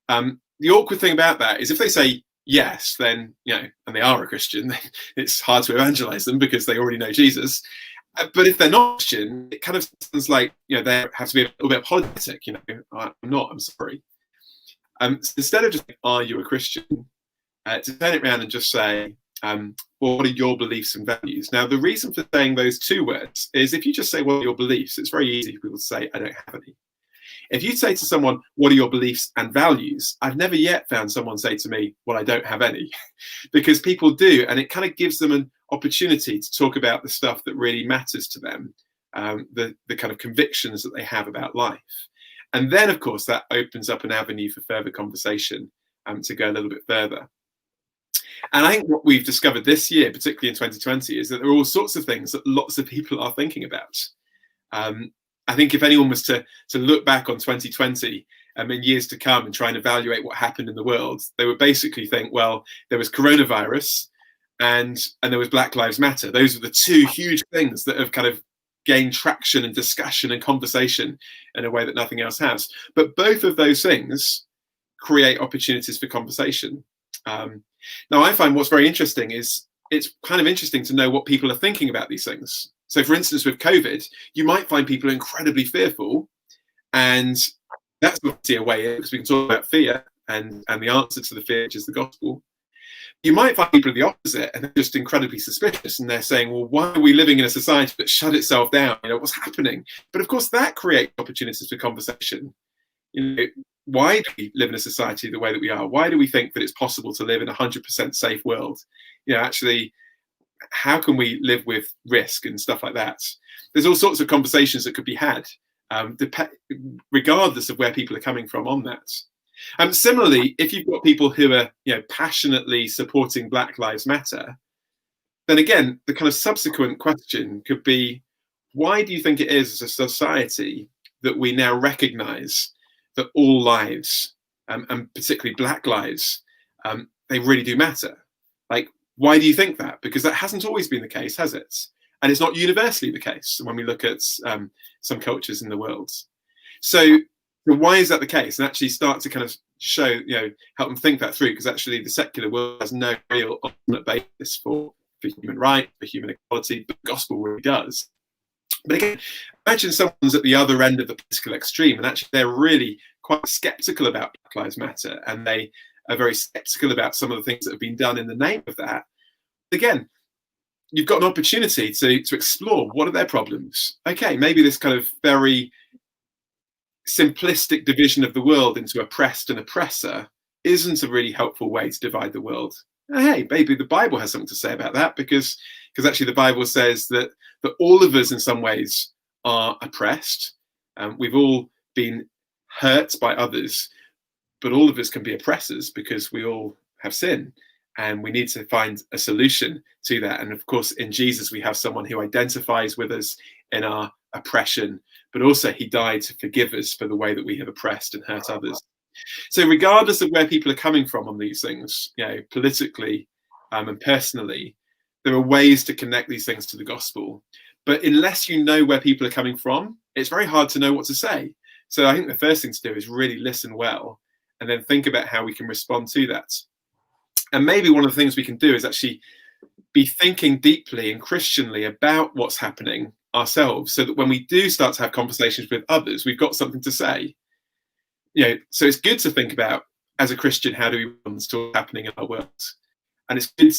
The awkward thing about that is if they say yes, then, and they are a Christian, it's hard to evangelize them because they already know Jesus. But if they're not Christian, it kind of sounds like, they have to be a little bit apologetic, I'm not, I'm sorry. Instead of just, are you a Christian? To turn it around and just say, what are your beliefs and values? Now, the reason for saying those two words is if you just say, what are your beliefs, it's very easy for people to say, I don't have any. If you say to someone, what are your beliefs and values? I've never yet found someone say to me, well, I don't have any, because people do. And it kind of gives them an opportunity to talk about the stuff that really matters to them, the kind of convictions that they have about life. And then, of course, that opens up an avenue for further conversation to go a little bit further. And I think what we've discovered this year, particularly in 2020, is that there are all sorts of things that lots of people are thinking about. I think if anyone was to look back on 2020 in years to come and try and evaluate what happened in the world, they would basically think, well, there was coronavirus and there was Black Lives Matter. Those are the two huge things that have kind of gained traction and discussion and conversation in a way that nothing else has. But both of those things create opportunities for conversation. Now, I find what's very interesting is it's kind of interesting to know what people are thinking about these things. So, for instance, with COVID, you might find people incredibly fearful, and that's obviously a way in, because we can talk about fear and the answer to the fear, which is the gospel. You might find people the opposite, and they're just incredibly suspicious, and they're saying, well, why are we living in a society that shut itself down? You know, what's happening? But of course, that creates opportunities for conversation. You know, why do we live in a society the way that we are? Why do we think that it's possible to live in a 100% safe world? You know, actually, how can we live with risk and stuff like that? There's all sorts of conversations that could be had, regardless of where people are coming from on that. Similarly, if you've got people who are, you know, passionately supporting Black Lives Matter, then again, the kind of subsequent question could be, why do you think it is as a society that we now recognise that all lives, and particularly Black lives, they really do matter? Like, why do you think that? Because that hasn't always been the case, has it? And it's not universally the case when we look at some cultures in the world. So why is that the case? And actually start to kind of show, you know, help them think that through, because actually the secular world has no real ultimate basis for human right, for human equality, but the gospel really does. But again, imagine someone's at the other end of the political extreme, and actually they're really quite skeptical about Black Lives Matter, and they are very skeptical about some of the things that have been done in the name of that. Again, you've got an opportunity to explore what are their problems. Okay, maybe this kind of very simplistic division of the world into oppressed and oppressor isn't a really helpful way to divide the world. Hey, maybe the Bible has something to say about that, because actually the Bible says that all of us in some ways are oppressed. We've all been hurt by others, but all of us can be oppressors because we all have sin, and we need to find a solution to that. And of course, in Jesus, we have someone who identifies with us in our oppression, but also he died to forgive us for the way that we have oppressed and hurt others. So regardless of where people are coming from on these things, you know, politically and personally, there are ways to connect these things to the gospel. But unless you know where people are coming from, it's very hard to know what to say. So I think the first thing to do is really listen well, and then think about how we can respond to that. And maybe one of the things we can do is actually be thinking deeply and Christianly about what's happening ourselves, so that when we do start to have conversations with others, we've got something to say. You know, so it's good to think about, as a Christian, how do we respond to what's happening in our world? And it's good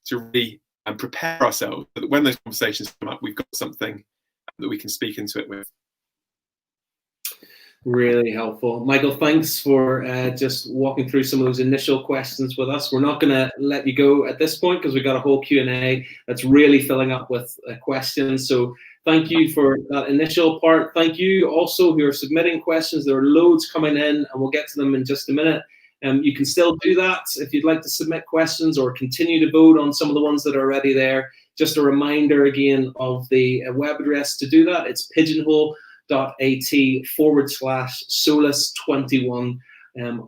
to really prepare ourselves so that when those conversations come up, we've got something that we can speak into it with. Really helpful. Michael, thanks for just walking through some of those initial questions with us. We're not going to let you go at this point, because we've got a whole Q&A that's really filling up with questions. So thank you for that initial part. Thank you also who are submitting questions. There are loads coming in, and we'll get to them in just a minute. You can still do that if you'd like to submit questions or continue to vote on some of the ones that are already there. Just a reminder again of the web address to do that. It's pigeonhole.at/Solas21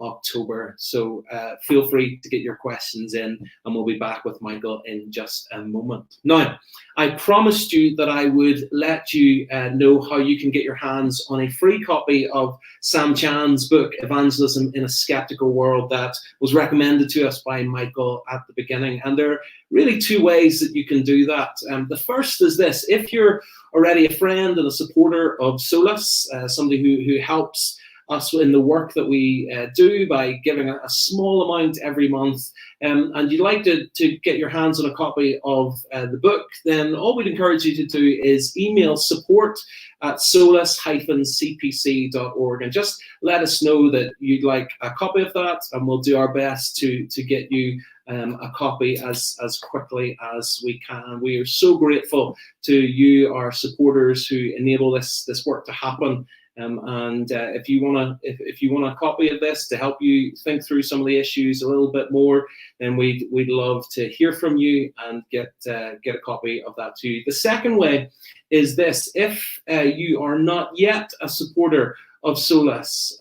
October. So feel free to get your questions in, and we'll be back with Michael in just a moment. Now, I promised you that I would let you know how you can get your hands on a free copy of Sam Chan's book, Evangelism in a Skeptical World, that was recommended to us by Michael at the beginning. And there are really two ways that you can do that. The first is this: if you're already a friend and a supporter of Solas, somebody who helps us in the work that we do by giving a small amount every month, and you'd like to get your hands on a copy of the book, then all we'd encourage you to do is email support@solas-cpc.org and just let us know that you'd like a copy of that, and we'll do our best to get you a copy as quickly as we can. We are so grateful to you, our supporters, who enable this work to happen. And if you want a copy of this to help you think through some of the issues a little bit more, then we'd love to hear from you and get a copy of that to you. The second way is this: if you are not yet a supporter of Solas,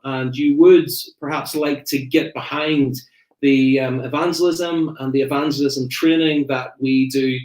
and you would perhaps like to get behind the evangelism and the evangelism training that we do,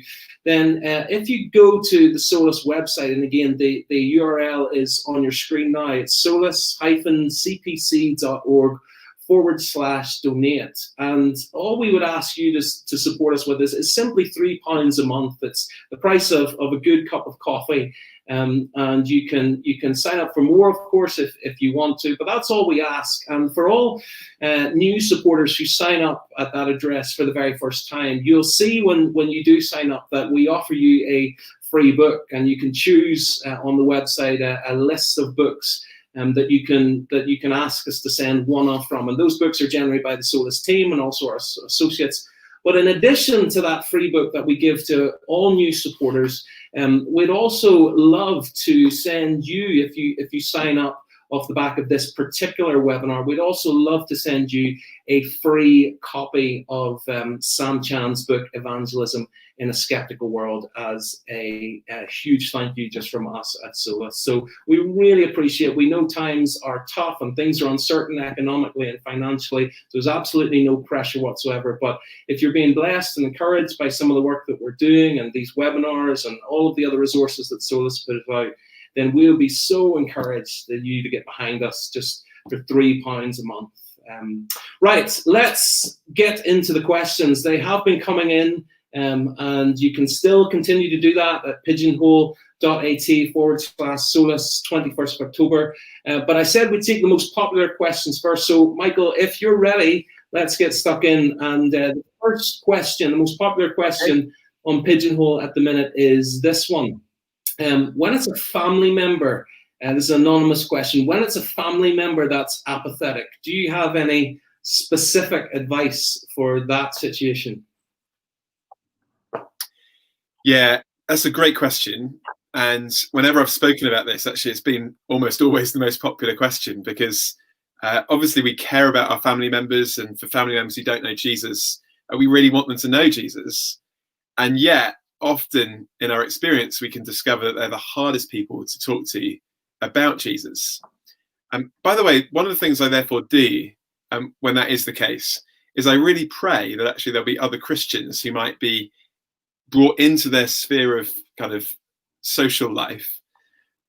then if you go to the Solas website, and again, the URL is on your screen now, it's solas-cpc.org/donate. And all we would ask you to support us with is simply £3 a month. It's the price of a good cup of coffee. And you can sign up for more, of course, if you want to, but that's all we ask. And for all new supporters who sign up at that address for the very first time, you'll see when you do sign up that we offer you a free book, and you can choose on the website a list of books that you can ask us to send one off from, and those books are generated by the Solas team and also our associates. But in addition to that free book that we give to all new supporters, we'd also love to send you, if you sign up off the back of this particular webinar, we'd also love to send you a free copy of Sam Chan's book, Evangelism in a Skeptical World, as a huge thank you just from us at Solas. So we really appreciate, we know times are tough and things are uncertain economically and financially. There's absolutely no pressure whatsoever. But if you're being blessed and encouraged by some of the work that we're doing and these webinars and all of the other resources that Solas put out, then we'll be so encouraged that you to get behind us just for £3 a month. Right, let's get into the questions. They have been coming in, and you can still continue to do that at pigeonhole.at/Solas 21st of October. But I said we'd take the most popular questions first. So Michael, if you're ready, let's get stuck in. And the first question, the most popular question on Pigeonhole at the minute is this one. When it's a family member, and this is an anonymous question, when it's a family member that's apathetic, do you have any specific advice for that situation? Yeah, that's a great question. And whenever I've spoken about this, actually, it's been almost always the most popular question, because obviously we care about our family members, and for family members who don't know Jesus, we really want them to know Jesus. And yet, often in our experience, we can discover that they're the hardest people to talk to about Jesus. And by the way, one of the things I therefore do when that is the case is I really pray that actually there'll be other Christians who might be brought into their sphere of kind of social life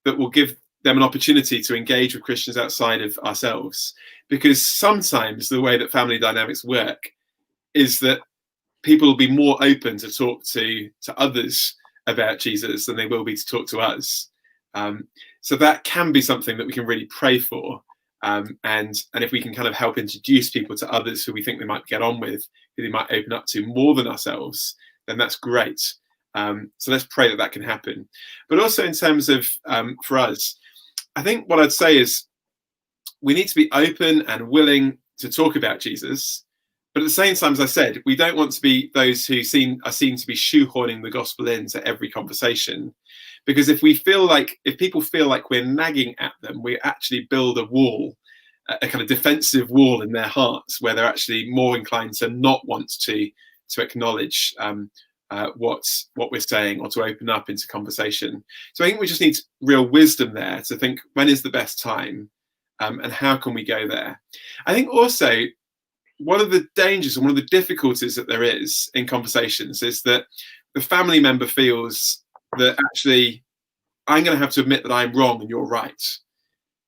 that will give them an opportunity to engage with Christians outside of ourselves. Because sometimes the way that family dynamics work is that people will be more open to talk to others about Jesus than they will be to talk to us. So that can be something that we can really pray for. And if we can kind of help introduce people to others who we think they might get on with, who they might open up to more than ourselves, then that's great. So let's pray that can happen. But also in terms of, for us, I think what I'd say is we need to be open and willing to talk about Jesus. But at the same time, as I said, we don't want to be those who are seen to be shoehorning the gospel into every conversation. Because if people feel like we're nagging at them, we actually build a wall, a kind of defensive wall in their hearts, where they're actually more inclined to not want to acknowledge what we're saying, or to open up into conversation. So I think we just need real wisdom there to think, when is the best time, and how can we go there? I think also one of the dangers and one of the difficulties that there is in conversations is that the family member feels that actually I'm going to have to admit that I'm wrong and you're right.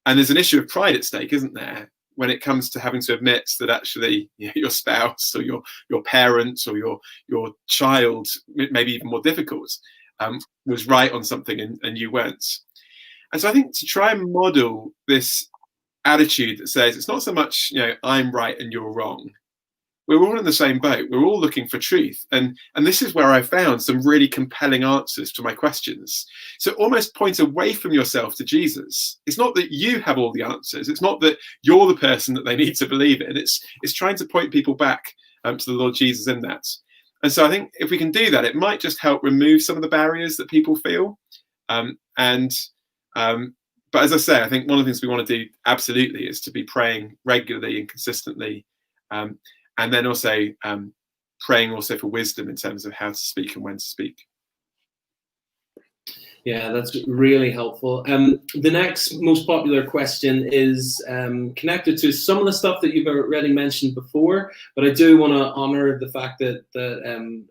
And there's an issue of pride at stake, isn't there, when it comes to having to admit that actually your spouse or your parents or your child, maybe even more difficult, was right on something and you weren't. And so I think to try and model this attitude that says it's not so much, I'm right and you're wrong. We're all in the same boat. We're all looking for truth. And this is where I found some really compelling answers to my questions. So almost point away from yourself to Jesus. It's not that you have all the answers. It's not that you're the person that they need to believe in. It's trying to point people back to the Lord Jesus in that. And so I think if we can do that, it might just help remove some of the barriers that people feel. But as I say, I think one of the things we want to do absolutely is to be praying regularly and consistently. And then also praying also for wisdom in terms of how to speak and when to speak. Yeah, that's really helpful. The next most popular question is connected to some of the stuff that you've already mentioned before, but I do want to honor the fact that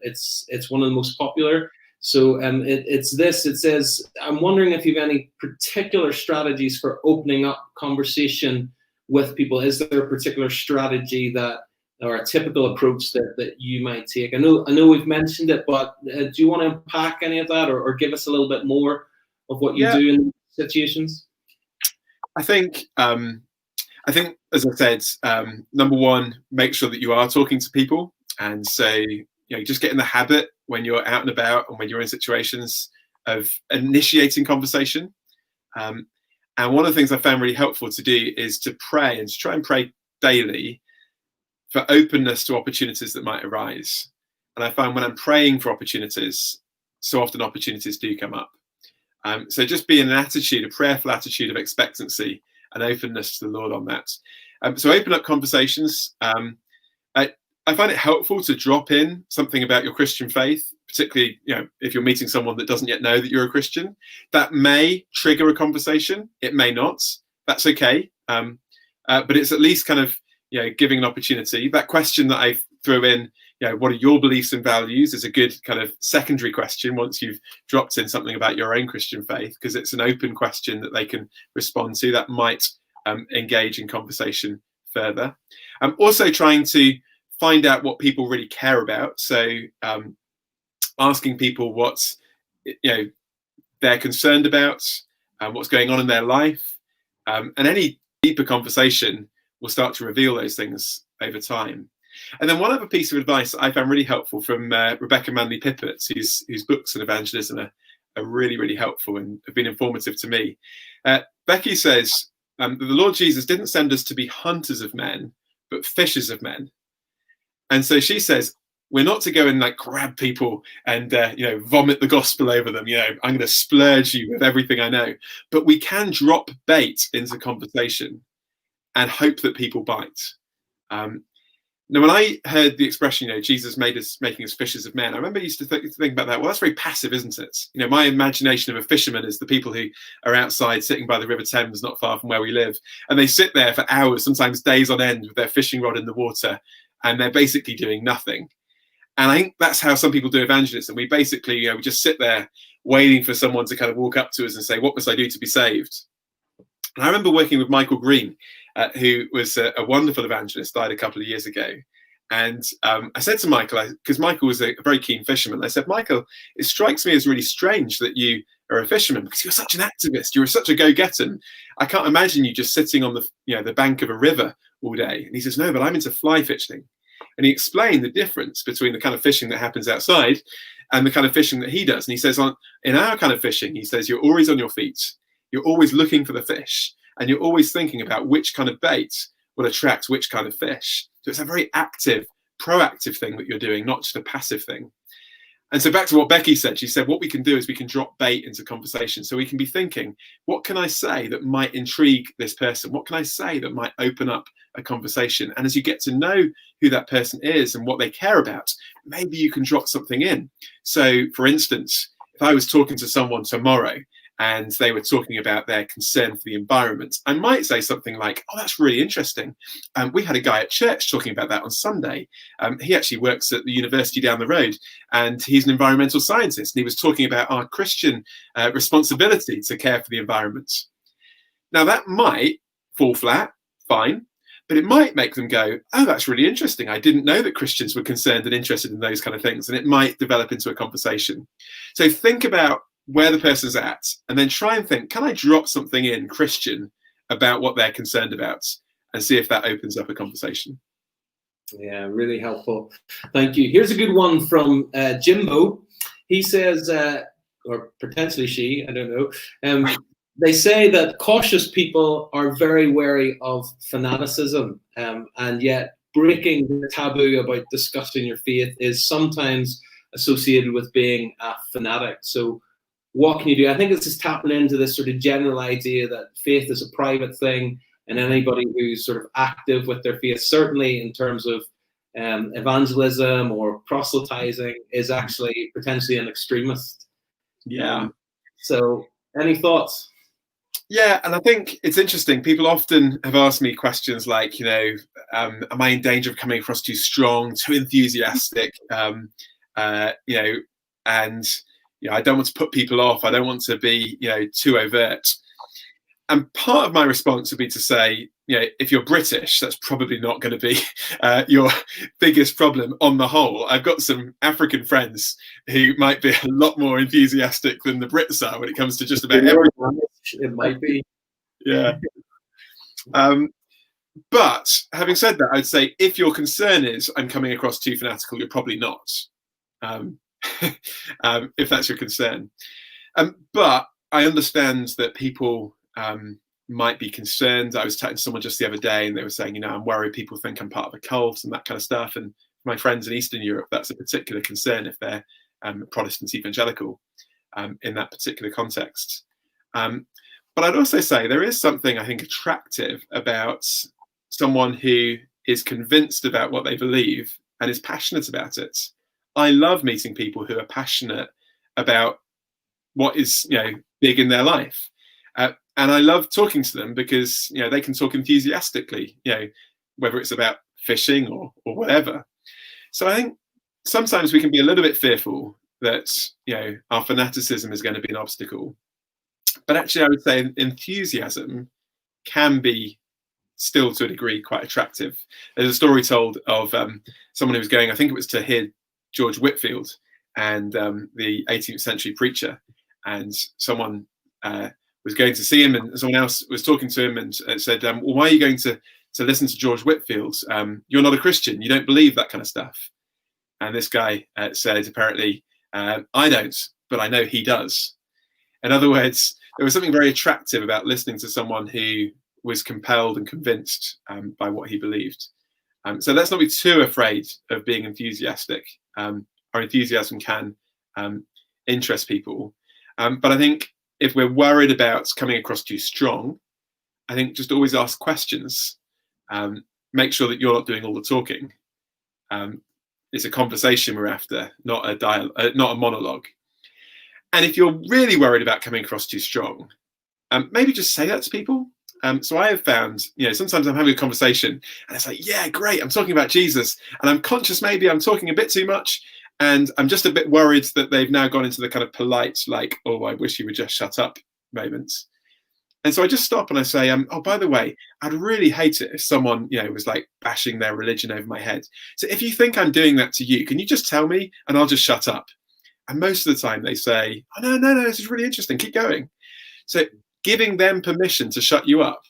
it's one of the most popular. So it's this. It says, I'm wondering if you have any particular strategies for opening up conversation with people. Is there a particular strategy or a typical approach that you might take? I know we've mentioned it, but do you want to unpack any of that or give us a little bit more of what you do in situations? I think, as I said, number one, make sure that you are talking to people. And so, just get in the habit when you're out and about and when you're in situations of initiating conversation. And one of the things I found really helpful to do is to pray and to try and pray daily for openness to opportunities that might arise. And I find when I'm praying for opportunities, so often opportunities do come up. So just be in a prayerful attitude of expectancy and openness to the Lord on that. So open up conversations. I find it helpful to drop in something about your Christian faith, particularly if you're meeting someone that doesn't yet know that you're a Christian. That may trigger a conversation. It may not. That's okay. But it's at least kind of giving an opportunity. That question that I threw in, what are your beliefs and values, is a good kind of secondary question once you've dropped in something about your own Christian faith, because it's an open question that they can respond to that might engage in conversation further. I'm also trying to find out what people really care about. So asking people what they're concerned about, what's going on in their life, and any deeper conversation will start to reveal those things over time. And then one other piece of advice I found really helpful from Rebecca Manley-Pippert, whose books on evangelism are really, really helpful and have been informative to me. Becky says that the Lord Jesus didn't send us to be hunters of men, but fishers of men. And so she says, we're not to go and grab people and vomit the gospel over them. I'm going to splurge you with everything I know. But we can drop bait into conversation and hope that people bite. Now, when I heard the expression, Jesus making us fishers of men, I remember I used to think about that. Well, that's very passive, isn't it? My imagination of a fisherman is the people who are outside sitting by the River Thames, not far from where we live, and they sit there for hours, sometimes days on end, with their fishing rod in the water, and they're basically doing nothing. And I think that's how some people do evangelism. We basically, we just sit there waiting for someone to kind of walk up to us and say, what must I do to be saved? And I remember working with Michael Green, who was a wonderful evangelist, died a couple of years ago. And I said to Michael, because Michael was a very keen fisherman, I said, Michael, it strikes me as really strange that you are a fisherman, because you're such an activist, you're such a go-getter. I can't imagine you just sitting on the bank of a river all day. And he says, no, but I'm into fly fishing. And he explained the difference between the kind of fishing that happens outside and the kind of fishing that he does. And he says, in our kind of fishing, he says, you're always on your feet. You're always looking for the fish. And you're always thinking about which kind of bait will attract which kind of fish. So it's a very active, proactive thing that you're doing, not just a passive thing. And so back to what Becky said, she said, what we can do is we can drop bait into conversation. So we can be thinking, what can I say that might intrigue this person? What can I say that might open up a conversation? And as you get to know who that person is and what they care about, maybe you can drop something in. So for instance, if I was talking to someone tomorrow and they were talking about their concern for the environment, I might say something like, oh, that's really interesting. We had a guy at church talking about that on Sunday. He actually works at the university down the road, and he's an environmental scientist. And he was talking about our Christian responsibility to care for the environment. Now, that might fall flat, fine, but it might make them go, oh, that's really interesting. I didn't know that Christians were concerned and interested in those kind of things. And it might develop into a conversation. So think about where the person's at, and then try and think, can I drop something in Christian about what they're concerned about, and see if that opens up a conversation. Yeah, really helpful. Thank you. Here's a good one from Jimbo. He says, or potentially she, I don't know. They say that cautious people are very wary of fanaticism, and yet breaking the taboo about discussing your faith is sometimes associated with being a fanatic. So what can you do? I think this is tapping into this sort of general idea that faith is a private thing, and anybody who's sort of active with their faith, certainly in terms of evangelism or proselytizing, is actually potentially an extremist. Yeah. So any thoughts? Yeah, and I think it's interesting. People often have asked me questions like, am I in danger of coming across too strong, too enthusiastic? And I don't want to put people off. I don't want to be, too overt. And part of my response would be to say, if you're British, that's probably not going to be your biggest problem on the whole. I've got some African friends who might be a lot more enthusiastic than the Brits are when it comes to just about everything. It might be. Yeah. But having said that, I'd say if your concern is I'm coming across too fanatical, you're probably not, if that's your concern. But I understand that people might be concerned. I was talking to someone just the other day and they were saying, I'm worried people think I'm part of a cult and that kind of stuff. And my friends in Eastern Europe, that's a particular concern if they're Protestant evangelical in that particular context. But I'd also say there is something I think attractive about someone who is convinced about what they believe and is passionate about it. I love meeting people who are passionate about what is big in their life. And I love talking to them because, they can talk enthusiastically, whether it's about fishing or whatever. So I think sometimes we can be a little bit fearful that, our fanaticism is going to be an obstacle. But actually, I would say enthusiasm can be still to a degree quite attractive. There's a story told of someone who was going, I think it was to hear George Whitefield and the 18th century preacher. And someone was going to see him and someone else was talking to him and said, well, why are you going to listen to George Whitefield? You're not a Christian. You don't believe that kind of stuff. And this guy said, apparently, I don't, but I know he does. In other words, there was something very attractive about listening to someone who was compelled and convinced by what he believed. So let's not be too afraid of being enthusiastic. Our enthusiasm can interest people. But I think if we're worried about coming across too strong, I think just always ask questions. Make sure that you're not doing all the talking. It's a conversation we're after, not a monologue. And if you're really worried about coming across too strong, maybe just say that to people. So I have found, sometimes I'm having a conversation and it's like, yeah, great, I'm talking about Jesus. And I'm conscious maybe I'm talking a bit too much. And I'm just a bit worried that they've now gone into the kind of polite, like, oh, I wish you would just shut up moments. And so I just stop and I say, oh, by the way, I'd really hate it if someone, was like bashing their religion over my head. So if you think I'm doing that to you, can you just tell me and I'll just shut up? And most of the time they say, oh, no, this is really interesting. Keep going. So giving them permission to shut you up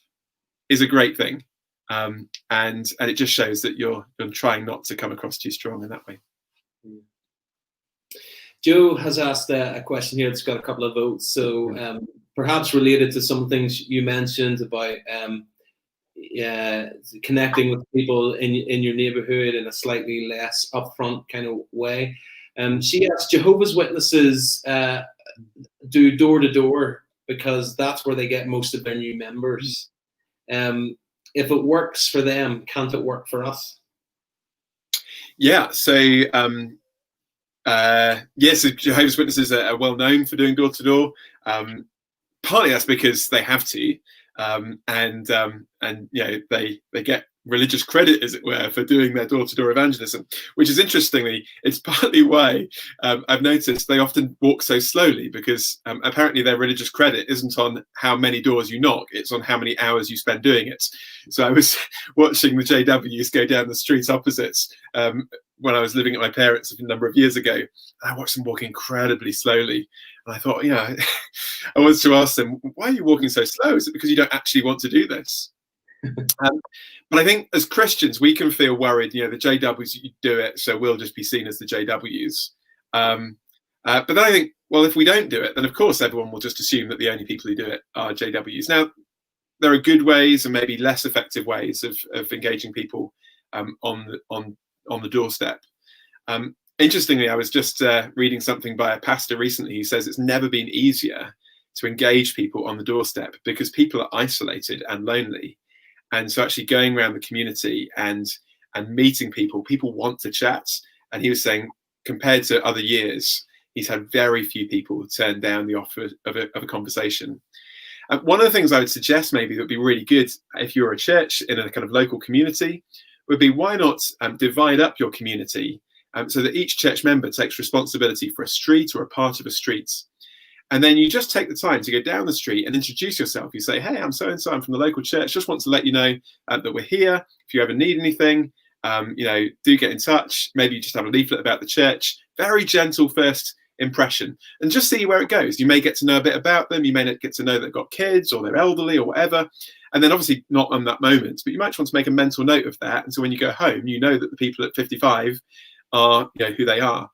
is a great thing. And it just shows that you're trying not to come across too strong in that way. Joe has asked a question here that's got a couple of votes. So perhaps related to some things you mentioned about connecting with people in your neighborhood in a slightly less upfront kind of way. She asked, Jehovah's Witnesses do door-to-door because that's where they get most of their new members. If it works for them, can't it work for us? Yeah, so yes, Jehovah's Witnesses are well known for doing door-to-door. Partly that's because they have to, and they get religious credit, as it were, for doing their door-to-door evangelism, which is interestingly, it's partly why I've noticed they often walk so slowly, because apparently their religious credit isn't on how many doors you knock, it's on how many hours you spend doing it. So I was watching the JWs go down the street opposite when I was living at my parents' a number of years ago. And I watched them walk incredibly slowly. And I thought, I wanted to ask them, why are you walking so slow? Is it because you don't actually want to do this? But I think as Christians, we can feel worried, the JWs do it, so we'll just be seen as the JWs. But then I think, well, if we don't do it, then of course everyone will just assume that the only people who do it are JWs. Now, there are good ways and maybe less effective ways of engaging people on the doorstep. Interestingly, I was just reading something by a pastor recently. He says it's never been easier to engage people on the doorstep because people are isolated and lonely. And so actually going around the community and meeting people want to chat. And he was saying, compared to other years, he's had very few people turn down the offer of a conversation. One of the things I would suggest maybe that would be really good if you're a church in a kind of local community would be, why not divide up your community so that each church member takes responsibility for a street or a part of a street. And then you just take the time to go down the street and introduce yourself. You say, hey, I'm so-and-so, I'm from the local church. Just want to let you know that we're here. If you ever need anything, do get in touch. Maybe you just have a leaflet about the church. Very gentle first impression, and just see where it goes. You may get to know a bit about them. You may not get to know that they've got kids or they're elderly or whatever. And then obviously not on that moment, but you might want to make a mental note of that. And so when you go home, you know that the people at 55 are who they are.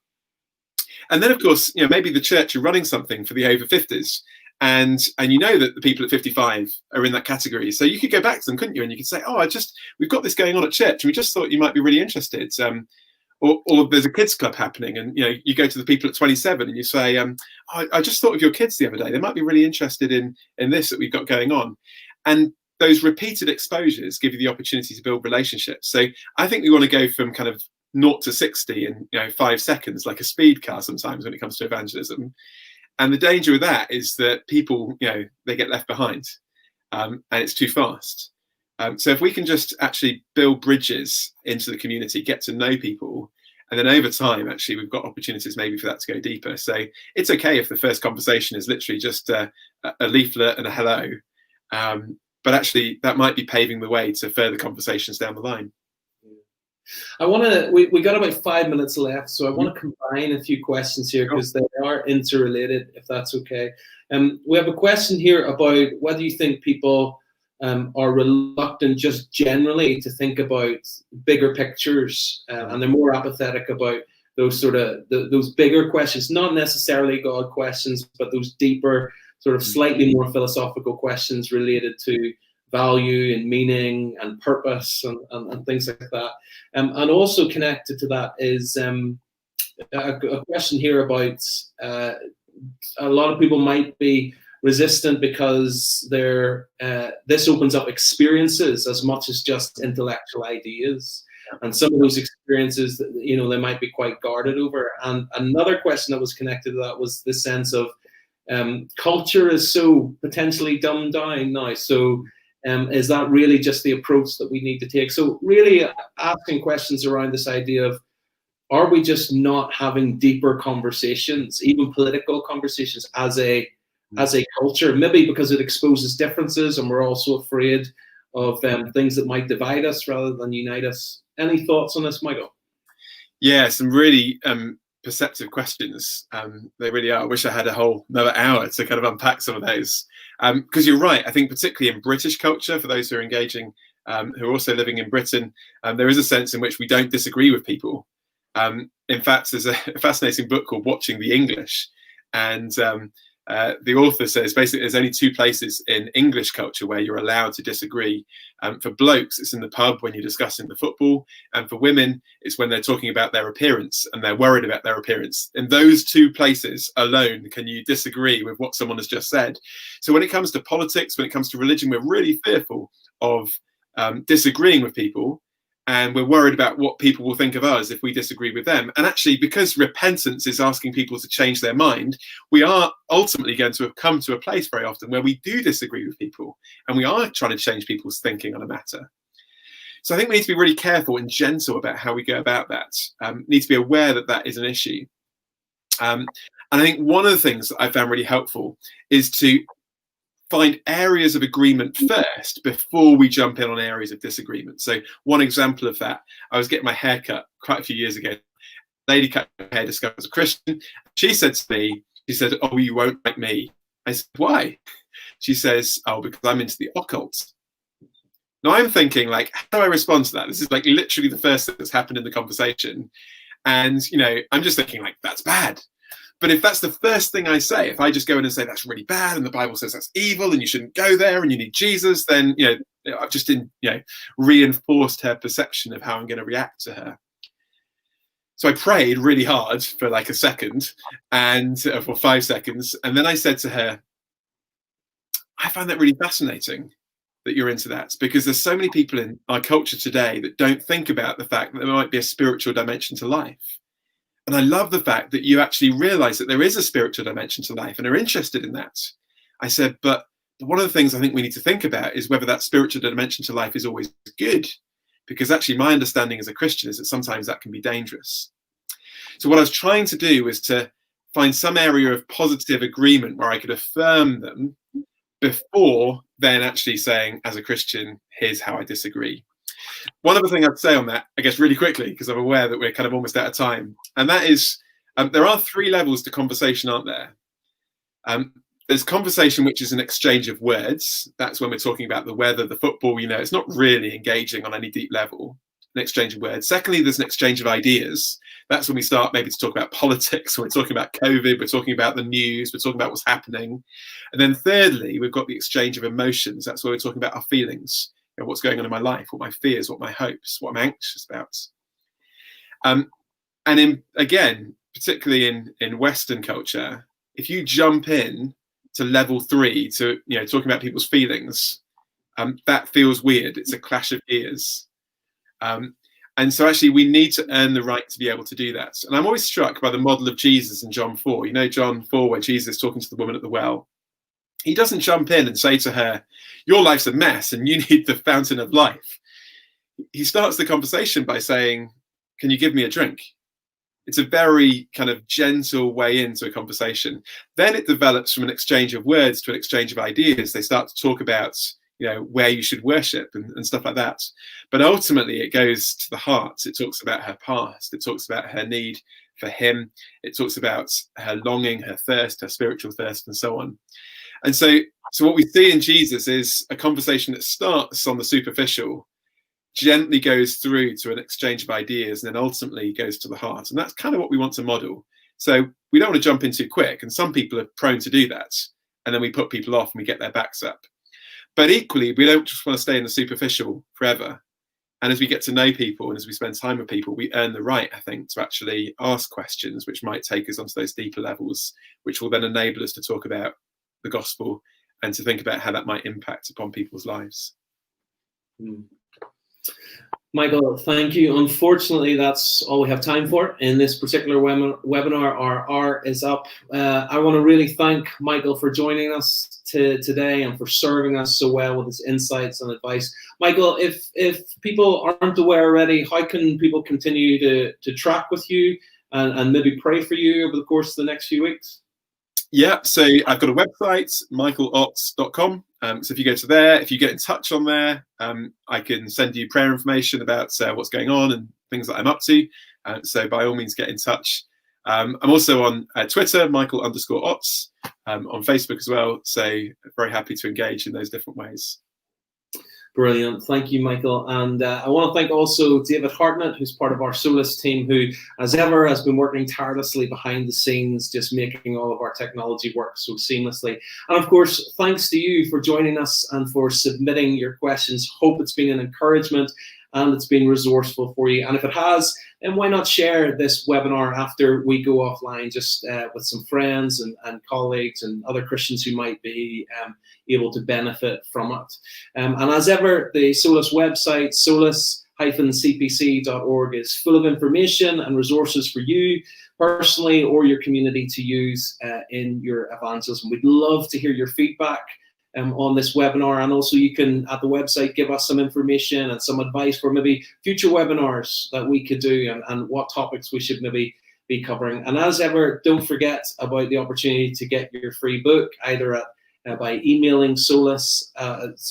And then, of course, maybe the church are running something for the over 50s, and you know that the people at 55 are in that category. So you could go back to them, couldn't you? And you could say, oh, we've got this going on at church, and we just thought you might be really interested. Or there's a kids club happening, and you go to the people at 27 and you say, I just thought of your kids the other day. They might be really interested in this that we've got going on. And those repeated exposures give you the opportunity to build relationships. So I think we want to go from kind of 0 to 60 in 5 seconds, like a speed car sometimes when it comes to evangelism. And the danger with that is that people, they get left behind, and it's too fast. So if we can just actually build bridges into the community, get to know people, and then over time, actually, we've got opportunities maybe for that to go deeper. So it's okay if the first conversation is literally just a leaflet and a hello, but actually that might be paving the way to further conversations down the line. I want to, we got about 5 minutes left, so I want to combine a few questions here because they are interrelated, if that's okay. We have a question here about whether you think people are reluctant just generally to think about bigger pictures, and they're more apathetic about those sort of those bigger questions, not necessarily God questions, but those deeper, sort of slightly more philosophical questions related to value and meaning and purpose and things like that. And also connected to that is a question here about a lot of people might be resistant because this opens up experiences as much as just intellectual ideas. And some of those experiences, they might be quite guarded over. And another question that was connected to that was the sense of culture is so potentially dumbed down now. So is that really just the approach that we need to take? So really asking questions around this idea of, are we just not having deeper conversations, even political conversations, as a culture? Maybe because it exposes differences and we're also afraid of things that might divide us rather than unite us. Any thoughts on this, Michael? Yeah, some really perceptive questions. They really are. I wish I had a whole another hour to kind of unpack some of those. Because you're right, I think particularly in British culture, for those who are engaging, who are also living in Britain, there is a sense in which we don't disagree with people. In fact, there's a fascinating book called Watching the English, and the author says basically there's only 2 places in English culture where you're allowed to disagree. For blokes, it's in the pub when you're discussing the football, and for women, it's when they're talking about their appearance and they're worried about their appearance. In those 2 places alone can you disagree with what someone has just said. So when it comes to politics, when it comes to religion, we're really fearful of disagreeing with people, and we're worried about what people will think of us if we disagree with them. And actually, because repentance is asking people to change their mind, we are ultimately going to come to a place very often where we do disagree with people, and we are trying to change people's thinking on a matter. So I think we need to be really careful and gentle about how we go about that. Need to be aware that that is an issue. And I think one of the things that I found really helpful is to find areas of agreement first before we jump in on areas of disagreement. So one example of that, I was getting my hair cut quite a few years ago. Lady cut my hair, discovered I was a Christian. She said to me, she said, "Oh, you won't like me." I said, "Why?" She says, "Oh, because I'm into the occult." Now I'm thinking, like, how do I respond to that? This is like literally the first thing that's happened in the conversation. And, you know, I'm just thinking, like, that's bad. But if that's the first thing I say, if I just go in and say that's really bad and the Bible says that's evil and you shouldn't go there and you need Jesus, then, you know, I've just, reinforced her perception of how I'm going to react to her. So I prayed really hard for like a second and for 5 seconds. And then I said to her, I find that really fascinating that you're into that, because there's so many people in our culture today that don't think about the fact that there might be a spiritual dimension to life. And I love the fact that you actually realize that there is a spiritual dimension to life and are interested in that. I said, but one of the things I think we need to think about is whether that spiritual dimension to life is always good, because actually my understanding as a Christian is that sometimes that can be dangerous. So what I was trying to do was to find some area of positive agreement where I could affirm them before then actually saying, as a Christian, here's how I disagree. One other thing I'd say on that, I guess really quickly, because I'm aware that we're kind of almost out of time, and that is there are 3 levels to conversation, aren't there? There's conversation, which is an exchange of words. That's when we're talking about the weather, the football, you know, it's not really engaging on any deep level, an exchange of words. Secondly, there's an exchange of ideas. That's when we start maybe to talk about politics, we're talking about COVID, we're talking about the news, we're talking about what's happening. And then thirdly, we've got the exchange of emotions. That's where we're talking about our feelings, you know, what's going on in my life, what my fears, what my hopes, what I'm anxious about. And again, particularly in Western culture, if you jump in to level 3 to, you know, talking about people's feelings, that feels weird. It's a clash of ears. And so actually we need to earn the right to be able to do that. And I'm always struck by the model of Jesus in John 4. You know, John 4, where Jesus is talking to the woman at the well. He doesn't jump in and say to her, your life's a mess and you need the fountain of life. He starts the conversation by saying, can you give me a drink? It's a very kind of gentle way into a conversation. Then it develops from an exchange of words to an exchange of ideas. They start to talk about, you know, where you should worship and stuff like that. But ultimately it goes to the heart. It talks about her past. It talks about her need for him. It talks about her longing, her thirst, her spiritual thirst, and so on. And so what we see in Jesus is a conversation that starts on the superficial, gently goes through to an exchange of ideas, and then ultimately goes to the heart. And that's kind of what we want to model. So we don't want to jump in too quick. And some people are prone to do that. And then we put people off and we get their backs up. But equally, we don't just want to stay in the superficial forever. And as we get to know people and as we spend time with people, we earn the right, I think, to actually ask questions which might take us onto those deeper levels, which will then enable us to talk about the gospel and to think about how that might impact upon people's lives. Michael, thank you. Unfortunately, that's all we have time for in this particular webinar. Our hour is up. I want to really thank Michael for joining us today and for serving us so well with his insights and advice. Michael, if people aren't aware already, how can people continue to track with you and maybe pray for you over the course of the next few weeks? Yeah, so I've got a website, michaelots.com. So if you go to there, if you get in touch on there, I can send you prayer information about what's going on and things that I'm up to. So by all means, get in touch. I'm also on Twitter, Michael_Ots, on Facebook as well. So very happy to engage in those different ways. Brilliant. Thank you, Michael. And I want to thank also David Hartnett, who's part of our Solas team, who, as ever, has been working tirelessly behind the scenes, just making all of our technology work so seamlessly. And of course, thanks to you for joining us and for submitting your questions. Hope it's been an encouragement and it's been resourceful for you. And if it has, then why not share this webinar after we go offline, just with some friends and colleagues and other Christians who might be able to benefit from it. And as ever, the Solas website, solas-cpc.org, is full of information and resources for you personally or your community to use in your evangelism. We'd love to hear your feedback on this webinar, and also you can at the website give us some information and some advice for maybe future webinars that we could do and what topics we should maybe be covering. And as ever, don't forget about the opportunity to get your free book either at by emailing Solas,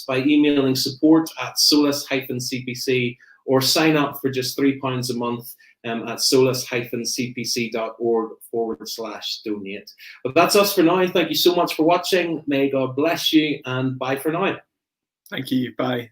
by emailing support@solas-cpc, or sign up for just £3 a month at solas-cpc.org/donate. But that's us for now. Thank you so much for watching. May God bless you, and bye for now. Thank you. Bye.